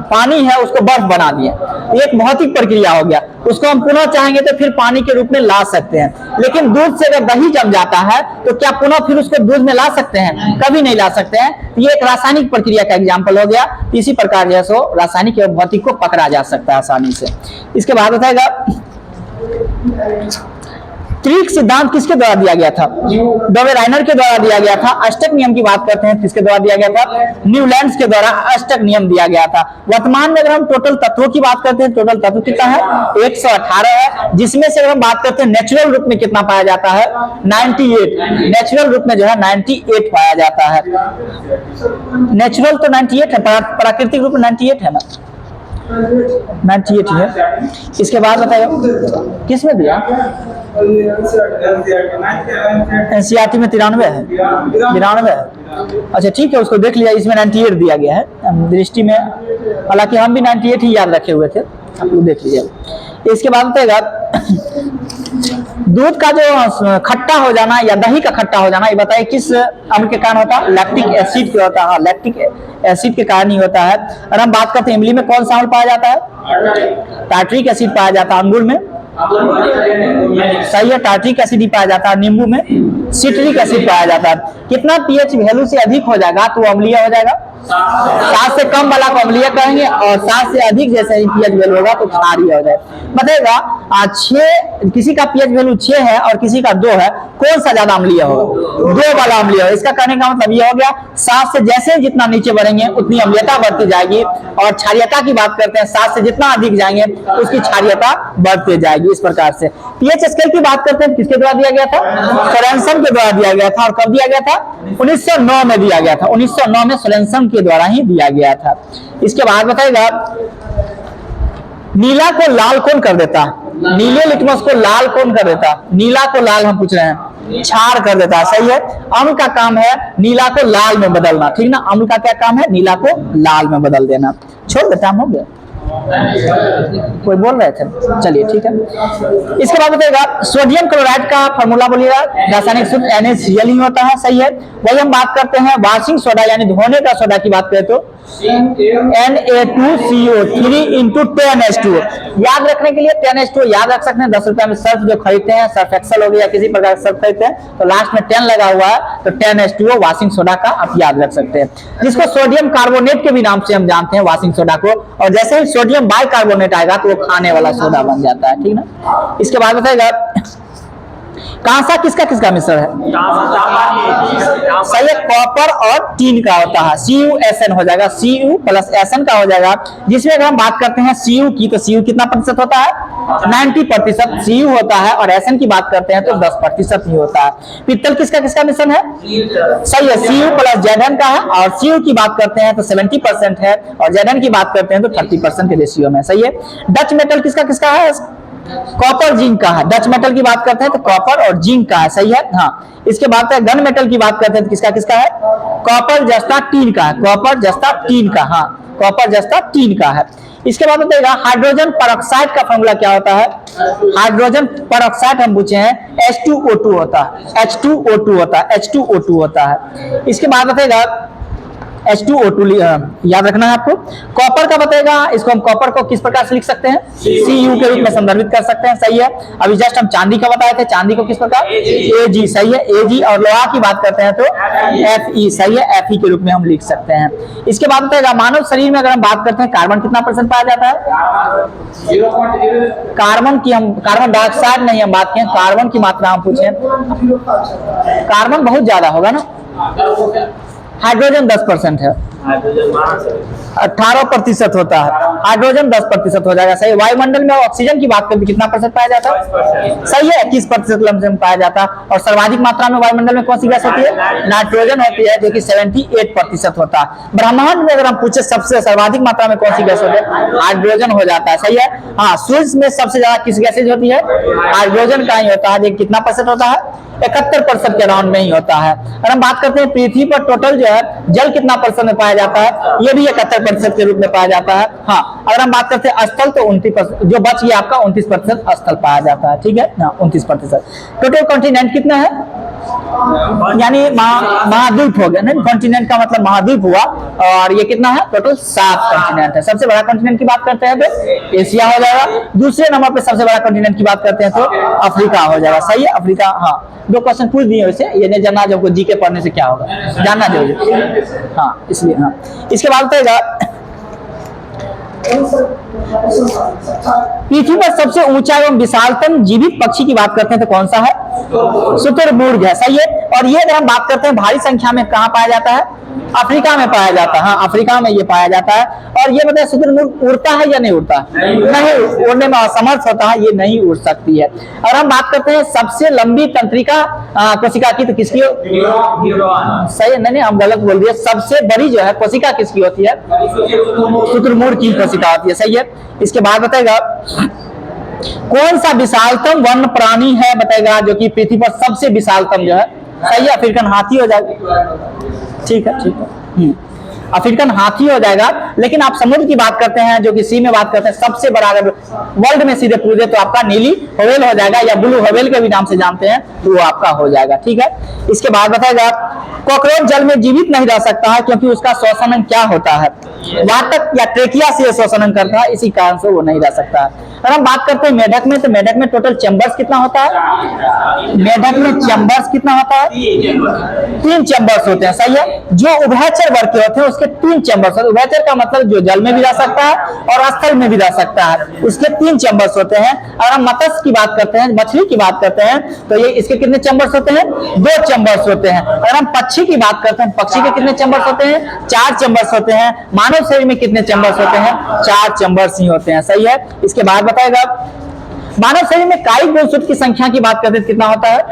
पानी है उसको बर्फ बना दिया, एक भौतिक प्रक्रिया हो गया। उसको हम पुनः चाहेंगे तो फिर पानी के रूप में ला सकते हैं। लेकिन दूध से अगर दही जम जाता है तो क्या पुनः फिर उसको दूध में ला सकते हैं? कभी नहीं ला सकते हैं। ये एक रासायनिक प्रक्रिया का एग्जाम्पल हो गया। इसी प्रकार जो है सो रासायनिक एवं भौतिक को पकड़ा जा सकता है आसानी से। इसके बाद बताएगा त्रिक सिद्धांत किसके द्वारा दिया गया था? डोवेराइनर के द्वारा दिया गया था। अष्टक नियम की बात करते हैं, किसके द्वारा दिया गया था? न्यूलैंड्स के द्वारा अष्टक नियम दिया गया था। वर्तमान में अगर हम टोटल तत्वों की बात करते हैं, टोटल तत्व कितना है? 118 है, जिसमें से अगर हम बात करते हैं नेचुरल रूप में कितना पाया जाता है? 98। नेचुरल रूप में जो है 98 पाया जाता है। नेचुरल तो 98 है, प्राकृतिक रूप में 98 है ना, 98 है। इसके बाद बताइए किसमें दिया? एनसीईआरटी में 93 है, 93 है। अच्छा ठीक है, उसको देख लिया, इसमें 98 दिया गया है दृष्टि में, हालांकि हम भी 98 ही याद रखे हुए थे, आप लोग देख लीजिए। इसके बाद बताएगा दूध का जो खट्टा हो जाना या दही का खट्टा हो जाना, ये बताइए किस अम्ल के कारण होता है? लैक्टिक एसिड के होता है। लैक्टिक एसिड के कारण ही होता है। और हम बात करते हैं इमली में कौन सा अम्ल पाया जाता है? टार्ट्रिक एसिड पाया जाता है। अंगूर में सही है, टार्ट्रिक एसिड ही पाया जाता है। नींबू में सिट्रिक एसिड पाया जाता है। कितना पीएच वैल्यू से अधिक हो जाएगा तो अम्लीय हो जाएगा? 7 से कम वाला को अम्लीय कहेंगे, और 7 से अधिक जैसे ही पीएच वैल्यू होगा तो क्षारीय हो जाएगा। बताएगा 6, किसी का पीएच वैल्यू 6 है और किसी का 2 है, कौन सा ज्यादा अम्लीय होगा? 2 वाला अम्लीय होगा। इसका कहने का मतलब ये हो गया 7 से जैसे जितना नीचे बढ़ेंगे उतनी अम्लीयता बढ़ती जाएगी, और क्षारीयता की बात करते हैं 7 से जितना अधिक जाएंगे उसकी क्षारीयता बढ़ती जाएगी। इस प्रकार से पीएच स्केल की बात करते हैं, किसके द्वारा दिया गया था? सोरेनसन के द्वारा दिया गया था। और कब दिया गया था? 1909 में दिया गया था। 1909 में सोरेनसन के द्वारा ही दिया गया था। इसके बाद बताएगा नीला को लाल कौन कर देता? नीले लिटमस को लाल कौन कर देता? नीला को लाल हम पूछ रहे हैं, क्षार कर देता है। सही है, अम्ल का काम है नीला को लाल में बदलना, ठीक ना। अम्ल का क्या काम है? नीला को लाल में बदल देना। छोड़ दे, टाइम हो गया, कोई बोल रहे थे, चलिए ठीक है। इसके बाद बताएगा सोडियम क्लोराइड का फॉर्मूला बोलिएगा। रासायनिक सूत्र NaCl ही होता है। सही है। वही हम बात करते हैं वॉशिंग सोडा यानी धोने का सोडा की बात करें तो Na2CO3 × 10H2। याद रखने के लिए 10H2 याद रख सकते हैं। 10 रुपए में सर्फ जो खरीदते हैं, सर्फ एक्सेल हो गया, किसी प्रकार का सर्फ खरीदते हैं तो लास्ट में 10 लगा हुआ है, तो 10H2O वॉशिंग सोडा का आप याद रख सकते हैं, जिसको सोडियम कार्बोनेट के भी नाम से हम जानते हैं वॉशिंग सोडा को। और जैसे ही सोडियम बाइकार्बोनेट आएगा तो वो खाने वाला सोडा बन जाता है, ठीक ना। इसके बाद बताएगा कांसा किसका किसका मिश्रण है? सही है, कॉपर और टीन का होता है। CuSN हो जाएगा, Cu + SN का हो जाएगा। जिसमें अगर हम बात करते हैं Cu की, तो Cu कितना प्रतिशत होता है? 90% Cu होता है। और SN की बात करते हैं तो 10% ही होता है। पित्तल किसका किसका मिश्रण है? सही है, Cu + Zn का है। और Cu की बात करते हैं तो 70% है, और Zn की बात करते हैं तो 30% के रेशियो में। सही है। डच मेटल किसका किसका है? कॉपर जिंक का है। डच मेटल की बात करते हैं तो कॉपर और जिंक का है। सही है। हाँ, इसके बाद गन मेटल की बात करते हैं तो किसका किसका है? कॉपर जस्ता टीन का है। कॉपर जस्ता टीन का, हाँ, कॉपर जस्ता टीन का है। इसके बाद बताइएगा हाइड्रोजन परऑक्साइड का फॉर्मूला क्या होता है? हाइड्रोजन परऑक्साइड हम पूछे हैं H2O2 होता है। H2O2 होता है, H2O2 होता है। इसके बाद बताइएगा H2O2 याद रखना है आपको। कॉपर का बताएगा, इसको हम कॉपर को किस प्रकार से लिख सकते हैं? Cu के रूप में संदर्भित कर सकते हैं। सही है। अभी जस्ट हम चांदी का बताए थे, चांदी को किस प्रकार? Ag। सही है, Ag। और लोहा की बात करते हैं तो Fe। सही है, Fe के रूप में हम लिख सकते हैं। इसके बाद बताएगा मानव शरीर में अगर हम बात करते हैं कार्बन कितना % पाया जाता है? कार्बन की हम कार्बन डाइऑक्साइड नहीं हम बात करें, कार्बन की मात्रा हम पूछे, कार्बन बहुत ज्यादा होगा ना। हाइड्रोजन 10% है, 18% होता है। हाइड्रोजन 10% हो जाएगा। सही। वायुमंडल में ऑक्सीजन की बात करें कितना % पाया जाता है? सही है, 21% लमसम पाया जाता है। और सर्वाधिक मात्रा में वायुमंडल में कौन सी गैस होती है? नाइट्रोजन होती है, जो कि 78% होता है। ब्रह्मांड में अगर हम पूछे सबसे सर्वाधिक मात्रा में कौन सी गैस होती है? हाइड्रोजन हो जाता है। सही है। हाँ, सूर्य में सबसे ज्यादा किस गैसेज होती है? हाइड्रोजन का ही होता है, जो कितना % होता है? 71% के राउंड में ही होता है। और हम बात करते हैं पृथ्वी पर टोटल जो है जल कितना % में पाया जाता है? ये भी 71% के रूप में पाया जाता है। हाँ, अगर हम बात करते हैं स्थल तो 29%, जो बच गया आपका 29% स्थल पाया जाता है। ठीक है ना, 29%। टोटल कॉन्टिनेंट कितना है? यानी महाद्वीप हो गया, नहीं, कॉन्टिनेंट का मतलब महाद्वीप हुआ। और ये कितना है? टोटल 7 कॉन्टिनेंट है। सबसे बड़ा कॉन्टिनेंट की बात करते हैं तो एशिया हो जाएगा। दूसरे नंबर पे सबसे बड़ा कॉन्टिनेंट की बात करते हैं तो अफ्रीका हो जाएगा। सही है, अफ्रीका। हाँ, 2 क्वेश्चन पूछ दिए वैसे, ये नहीं जानना जब जीके पढ़ने से क्या होगा, जानना जरूरी। हाँ, इसलिए। हाँ, इसके बाद बताएगा पृथ्वी पर सबसे ऊंचा एवं विशालतम जीवित पक्षी की बात करते हैं तो कौन सा है? शुतुरमुर्ग है, सही है। और ये अगर हम बात करते हैं भारी संख्या में कहाँ पाया जाता है? अफ्रीका में पाया जाता है। हाँ, अफ्रीका में ये पाया जाता है। और ये बताए शुतुरमुर्ग उड़ता है या नहीं उड़ता? नहीं, उड़ने में असमर्थ होता है, ये नहीं उड़ सकती है। और हम बात करते हैं सबसे लंबी तंत्रिका कोशिका की, तो किसकी? सही है, नहीं हम गलत बोल दिए। सबसे बड़ी जो है कोशिका किसकी होती है? शुतुरमुर्ग की कोशिका होती है, सही है। इसके बाद बताएगा कौन सा विशालतम वन्य प्राणी है, बताएगा जो कि पृथ्वी पर सबसे विशालतम जो है? सही है, अफ्रीकन हाथी हो जाएगा। ठीक है, ठीक है, अफ्रीकन हाथी हो जाएगा। लेकिन आप समुद्र की बात करते हैं, जो कि सी में बात करते हैं, सबसे बड़ा अगर वर्ल्ड में सीधे पूछे तो आपका नीली व्हेल हो जाएगा, या ब्लू व्हेल के भी नाम से जानते हैं, तो वो आपका हो जाएगा। ठीक है, इसके बाद बताएगा कॉकरोच जल में जीवित नहीं रह सकता है क्योंकि उसका श्वसन क्या होता है? वातक या ट्रेकिया से श्वसन करता है, इसी कारण से वो नहीं रह सकता है। अगर हम बात करते हैं मेढक में, तो मेढक में टोटल चैम्बर्स कितना होता है? मेढक में चैम्बर्स कितना होता है? 3 चैम्बर्स होते हैं, सही है। जो उभयचर वर्ग के होते हैं उसके 3 चैम्बर्स होते हैं। उभयचर का मतलब जो जल में भी रह सकता है और स्थल में भी रह सकता है, उसके 3 चैम्बर्स होते हैं। अगर हम मत्स्य की बात करते हैं, मछली की बात करते हैं, तो ये इसके कितने चैम्बर्स होते हैं? 2 चैम्बर्स होते हैं। अगर हम पक्षी की बात करते हैं, पक्षी के कितने चैम्बर्स होते हैं? 4 चैम्बर्स होते हैं। मानव शरीर में कितने चैम्बर्स होते हैं? 4 चैम्बर्स ही होते हैं, सही है। इसके बाद बताएगा मानव शरीर में कायिक गुणसूत्र की संख्या की बात करते हैं कितना होता है?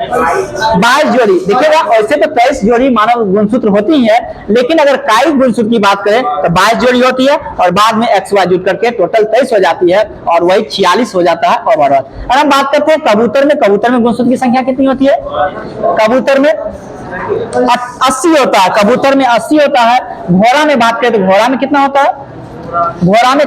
22 जोड़ी। देखिएगा वैसे तो 23 जोड़ी मानव गुणसूत्र होती है, लेकिन अगर कायिक गुणसूत्र की बात करें तो 22 जोड़ी होती है और बाद में XY जुड़ करके टोटल 23 हो जाती है, और वही 46 हो जाता है ओवरऑल। अगर हम बात करते हैं कबूतर में, कबूतर में गुणसूत्र की संख्या कितनी होती है? कबूतर में 80 होता है, कबूतर में 80 होता है। घोड़ा में बात करें तो घोड़ा में कितना होता है? घोड़ा में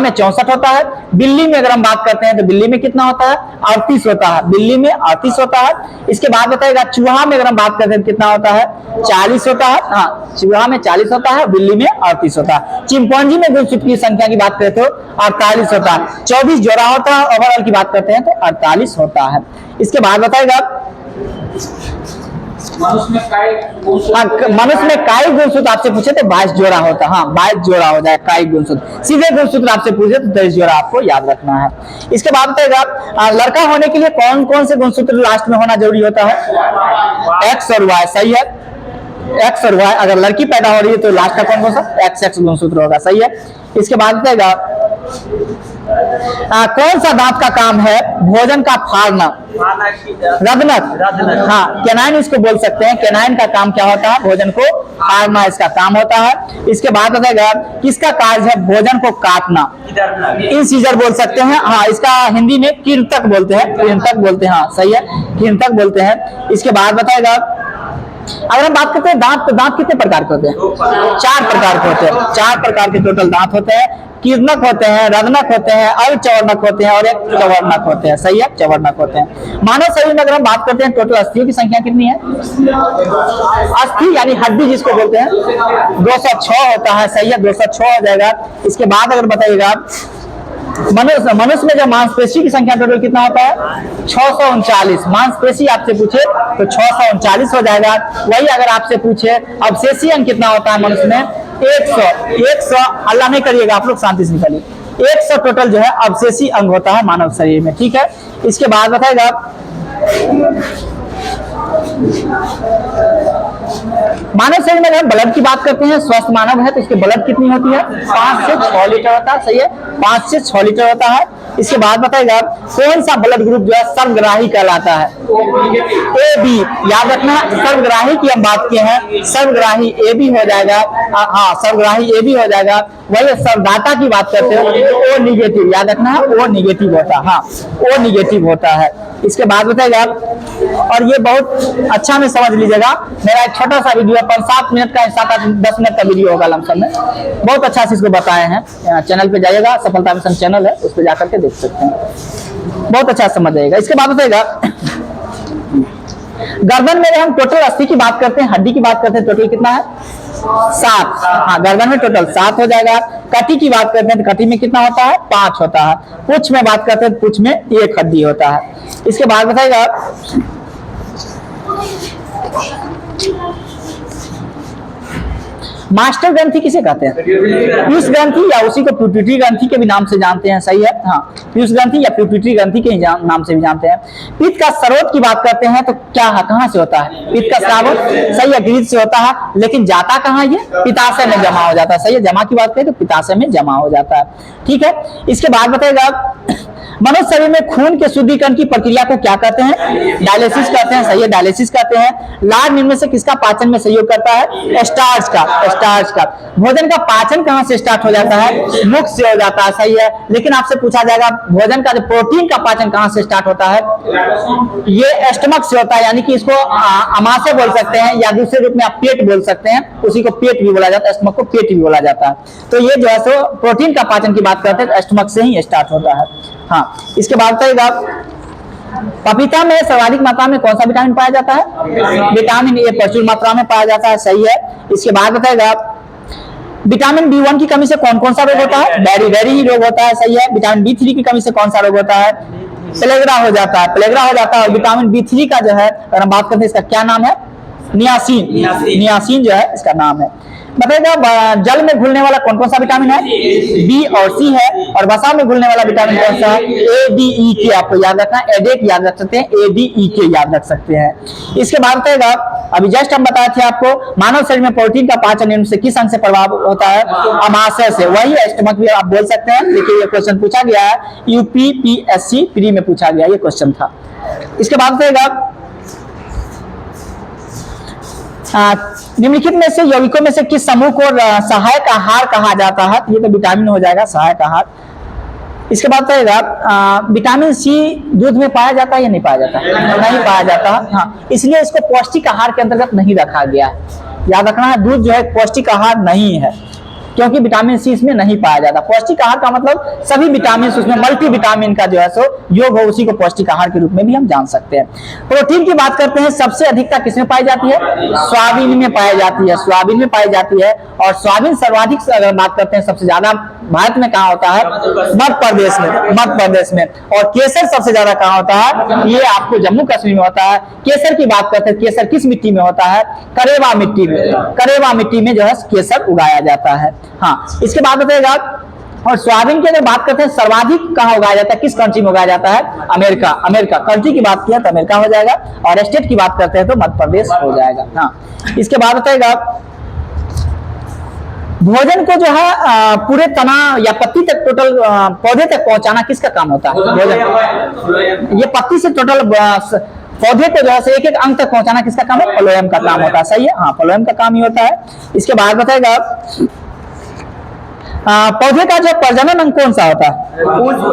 64 होता है। बिल्ली में अगर हम बात करते हैं तो बिल्ली में कितना होता है? 38 होता है, बिल्ली में 38 होता है। इसके बाद बताएगा चूहा में अगर हम बात करते हैं कितना होता है? 40 होता है। हाँ, चूहा में 40 होता है, बिल्ली में 38 होता है। चिंपैंजी में गुणसूत्र की संख्या की बात करें तो 48 होता है। 24 जोड़ा होता है। ओवरऑल की बात करते हैं तो 48 होता है। इसके बाद बताएगा मनुष्य में कायिक गुणसूत्र आपसे पूछे तो 22 जोड़ा होता है। हाँ, 22 जोड़ा हो जाए कायिक गुणसूत्र। सीधे गुणसूत्र आपसे पूछे तो 23 जोड़ा आपको याद रखना है। इसके बाद बताएगा लड़का होने के लिए कौन कौन से गुणसूत्र लास्ट में होना जरूरी होता है? X और Y, सही है। X और Y, अगर लड़की पैदा हो रही है तो लास्ट का कौन कौन सा? XX गुणसूत्र होगा, सही है। इसके बाद बताएगा कौन सा दांत का काम है भोजन का फाड़ना? रदनत। हाँ, केनाइन इसको बोल सकते हैं। केनाइन का काम क्या होता है? भोजन को फाड़ना इसका काम होता है। इसके बाद बताएगा किसका कार्य है भोजन को काटना? इंसीजर बोल सकते हैं। हाँ, इसका हिंदी में कीर्तक बोलते हैं, कीर्तक बोलते हैं। हाँ, सही है, कीर्तक बोलते हैं। इसके बाद बताएगा अगर हम बात करते हैं दांत, तो दांत कितने प्रकार के होते हैं? 4 प्रकार के होते हैं। 4 प्रकार के टोटल दांत होते हैं। कीर्णक होते हैं, रदनक होते हैं, अर्धचवर्णक होते हैं और एक चवर्णक होते हैं, सही है, चवर्णक होते हैं। मानव शरीर में अगर हम बात करते हैं टोटल अस्थियों की संख्या कितनी है? अस्थि यानी हड्डी जिसको बोलते हैं 206 होता है, सही है, 206 हो जाएगा। इसके बाद अगर बताइएगा मनुष्य में जो मांसपेशी की संख्या टोटल कितना होता है? 639। मांसपेशी आपसे पूछे तो 639 हो जाएगा। वही अगर आपसे पूछे अवशेषी अंग कितना होता है मनुष्य में? 100। अल्लाह नहीं करिएगा, आप लोग शांति से निकालिए। 100 टोटल जो है अवशेषी अंग होता है मानव शरीर में, ठीक है। इसके बाद बताएगा मानव शरीर में अगर ब्लड की बात करते हैं, स्वस्थ मानव है तो इसके ब्लड कितनी होती है? 5 से 6 लीटर होता है, सही है, 5 से 6 लीटर होता है। इसके बाद बताएगा कौन सा ब्लड ग्रुप जो है सर्वग्राही कहलाता है? AB। याद रखना, सर्वग्राही की हम बात किए हैं, सर्वग्राही AB हो जाएगा। हाँ, सर्वग्राही AB हो जाएगा। वही सर्वदाता की बात करते हैं O निगेटिव, याद रखना है, O निगेटिव होता है। हाँ, O निगेटिव होता है। इसके बाद बताएगा, और ये बहुत अच्छा में समझ लीजिएगा, मेरा एक छोटा सा वीडियो 5-7 मिनट का, 7-10 मिनट का वीडियो होगा लमसम में, बहुत अच्छा से इसको बताए हैं। चैनल पे जाइएगा, सफलता मिशन चैनल है, उस पर जाकर के देख सकते हैं, बहुत अच्छा समझ जाएगा। इसके बाद बताएगा गर्दन में हम टोटल अस्थि की बात करते हैं, हड्डी की बात करते हैं, टोटल कितना है? 7। हाँ, गर्दन में टोटल 7 हो जाएगा। कटी की बात करते हैं तो कटी में कितना होता है? 5 होता है। पुछ में बात करते हैं तो पुछ में 1 हड्डी होता है। इसके बाद बताएगा मास्टर ग्रंथि किसे कहते हैं? पीयूष ग्रंथि, या उसी को पिट्यूटरी ग्रंथि के भी नाम से जानते हैं, सही है। हाँ, पीयूष ग्रंथि या पिट्यूटरी ग्रंथि के नाम से भी जानते हैं। पित्त का स्रोत की बात करते हैं तो क्या है, कहाँ से होता है? पित्त का स्राव, सही है, गृह से होता है, लेकिन जाता कहाँ ये? पिताशय में जमा हो जाता है, सही है। जमा की बात करें तो पिताशय में जमा हो जाता है, ठीक है। इसके बाद बताएगा मनुष्य शरीर में खून के शुद्धिकरण की प्रक्रिया को क्या कहते हैं? डायलिसिस कहते हैं, सही है, डायलिसिस कहते हैं। लार निम्न से किसका पाचन में सहयोग करता है? स्टार्च का, स्टार्च का। भोजन का पाचन कहां से स्टार्ट हो जाता है? मुख से हो जाता है, सही है। लेकिन आपसे पूछा जाएगा भोजन का जो प्रोटीन का पाचन कहां से स्टार्ट होता है? ये स्टमक से होता है, यानी कि इसको अमाशय बोल सकते हैं, या दूसरे रूप में आप पेट बोल सकते हैं, उसी को पेट भी बोला जाता है, स्टमक को पेट भी बोला जाता है। तो ये जो है सो प्रोटीन का पाचन की बात करते हैं स्टमक से ही स्टार्ट होता है। हाँ, इसके बाद बताइएगा पपीता में सर्वाधिक मात्रा में कौन सा विटामिन पाया जाता है? विटामिन ए प्रचुर मात्रा में पाया जाता है, सही है। इसके बाद बताएगा विटामिन B1 की कमी से कौन कौन सा रोग होता है? बेरी ही रोग होता है, सही है। विटामिन B3 की कमी से कौन सा रोग होता है? प्लेग्रा हो जाता है, प्लेग्रा हो जाता है। और विटामिन B3 का जो है अगर हम बात करते हैं इसका क्या नाम है? नियासिन, नियासिन जो है इसका नाम है। बताइएगा जल में घुलने वाला कौन कौन सा विटामिन है? बी और सी है। और वसा में घुलने वाला विटामिन कौन सा है? ADE आपको याद रखना है, एडेक याद रख सकते हैं, ADE याद रख सकते हैं। इसके बाद बताएगा अभी जस्ट हम बताए थे आपको मानव शरीर में प्रोटीन का पाचन निम्न से किस अंग से प्रभाव होता है? अमाशय से, वही स्टमक भी आप बोल सकते हैं। देखिए ये क्वेश्चन पूछा गया है UPPSC प्री में पूछा गया ये क्वेश्चन था। इसके बाद बताएगा निम्नलिखित में से यौगिकों में से किस समूह को सहायक आहार कहा जाता है? ये तो विटामिन हो जाएगा, सहायक आहार। इसके बाद बताएगा विटामिन सी दूध में पाया जाता है या नहीं पाया जाता? नहीं पाया जाता। हाँ, इसलिए इसको पौष्टिक आहार के अंतर्गत नहीं रखा गया है। याद रखना है, दूध जो है पौष्टिक आहार नहीं है, क्योंकि विटामिन सी इसमें नहीं पाया जाता। पौष्टिक आहार का मतलब सभी विटामिन उसमें मल्टी विटामिन का जो है सो योग हो, उसी को पौष्टिक आहार के रूप में भी हम जान सकते हैं। प्रोटीन की बात करते हैं, सबसे अधिकता किसमें पाई जाती है? सोयाबीन में पाई जाती है, सोयाबीन में पाई जाती है। और सोयाबीन सर्वाधिक अगर बात करते हैं सबसे ज्यादा भारत में कहाँ होता है? मध्य प्रदेश में, मध्य प्रदेश में। और केसर सबसे ज्यादा कहाँ होता है? ये आपको जम्मू कश्मीर में होता है। केसर की बात करते हैं, केसर किस मिट्टी में होता है? करेवा मिट्टी में, करेवा मिट्टी में जो है केसर उगाया जाता है। हाँ, इसके बाद बताएगा और सोयाबीन की अगर बात करते हैं सर्वाधिक कहाँ उगाया जाता है, किस कंट्री में उगाया जाता है? America, America. कंट्री की बात किया तो अमेरिका हो जाएगा, और स्टेट की बात करते हैं तो मध्य प्रदेश हो जाएगा। हाँ, इसके बाद बताएगा भोजन को जो है पूरे तना या पत्ती तक टोटल पौधे तक पहुंचाना किसका काम होता है? भोजन, ये पत्ती से टोटल पौधे को जो है एक एक अंग तक पहुंचाना किसका काम है? फ्लोएम का काम होता है, सही है। हाँ, फ्लोएम का काम ही होता है। इसके बाद बताएगा पौधे का जो प्रजनन अंग कौन सा होता है?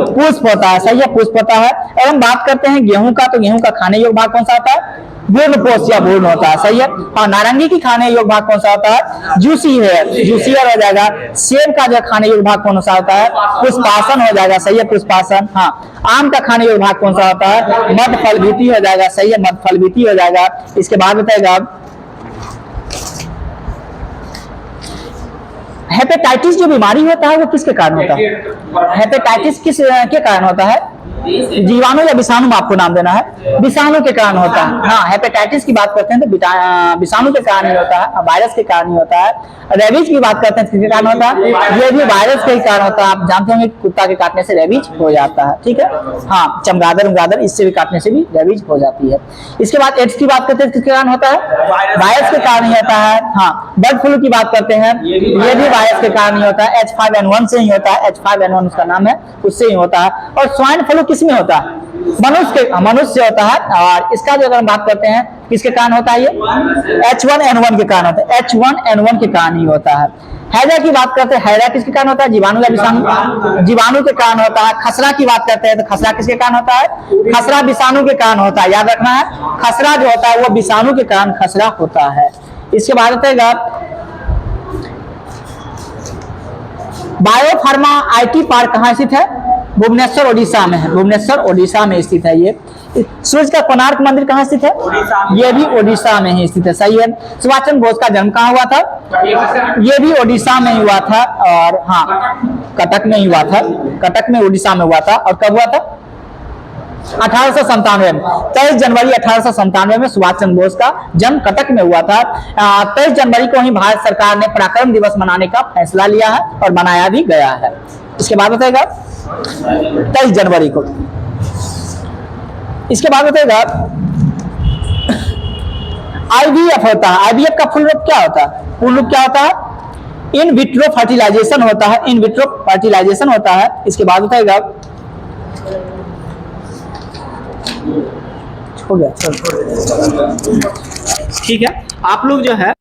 पुष्प होता है, सही है, पुष्प होता है। और हम बात करते हैं गेहूं का, तो गेहूं का खाने योग्य भाग कौन सा होता है? भ्रूणपोष या भ्रूण होता है, सही है। और नारंगी की खाने योग्य भाग कौन सा होता है? जूसी है, जूसियर हो जाएगा। सेब का जो खाने योग्य भाग कौन सा होता है? पुष्पासन हो जाएगा, सही है, पुष्पासन। हाँ, आम का खाने योग्य भाग कौन सा होता है? मध्य फलभीति हो जाएगा, सही है, मध्य फलभीति हो जाएगा। इसके बाद बताएगा हेपेटाइटिस जो बीमारी होता है वो किसके कारण होता है? हेपेटाइटिस किस के कारण होता है? जीवाणु या विषाणु में आपको नाम देना है, विषाणु के कारण होता है। हाँ, हेपेटाइटिस की बात करते हैं तो विषाणु के कारण ही होता है, वायरस के कारण ही होता है। रेबीज की बात करते हैं किसके कारण होता है? ये भी वायरस के कारण होता है। आप जानते होंगे कुत्ता के काटने से रेबीज हो जाता है, ठीक है। हाँ, चमगादड़ इससे भी काटने से भी रेबीज हो जाती है। इसके बाद एड्स की बात करते हैं किसके कारण होता है? वायरस के कारण ही होता है। हाँ, बर्ड फ्लू की बात करते हैं, ये भी वायरस के कारण ही होता है, H5N1 से ही होता है, H5N1 उसका नाम है, उससे ही होता है। और स्वाइन फ्लू किसमें होता है? मनुष्य होता है। और इसका जो अगर हम बात करते हैं किसके कारण होता है? ये H1N1 के कारण होता है, H1N1 के कारण ही होता है। हैजा की बात करते हैं, हैजा किसके कारण होता है? जीवाणु या विषाणु? जीवाणु के कारण होता है। खसरा की बात करते हैं तो खसरा किसके कारण होता है? खसरा विषाणु के कारण होता है, याद रखना है। खसरा जो होता है वो विषाणु के कारण खसरा होता है। इसके बाद बताएगा बायोफार्मा IT पार्क कहाँ स्थित है? भुवनेश्वर ओडिशा में है, भुवनेश्वर ओडिशा में स्थित है। ये सूर्य का कोणार्क मंदिर कहाँ स्थित है? ये भी ओडिशा में ही स्थित है, सही है। सुभाष चंद्र बोस का जन्म कहाँ हुआ था? ये भी ओडिशा में ही हुआ था। और हाँ, कटक में ही हुआ था, कटक में ओडिशा में हुआ था। और कब हुआ था? 1897 में 23 जनवरी 1897 में सुभाष चंद्र बोस का जन्म कटक में हुआ था। 23 जनवरी को ही भारत सरकार ने पराक्रम दिवस मनाने का फैसला लिया है और मनाया भी गया है। इसके बाद बताएगा 23 जनवरी को। इसके बाद बताएगा IVF होता है। IVF का फुल रूप क्या होता है? फुल रूप क्या होता है? इन विट्रो फर्टिलाइजेशन होता है। इन विट्रो फर्टिलाइजेशन होता है। इसके बाद बताएगा, हो गया, ठीक है। आप लोग जो है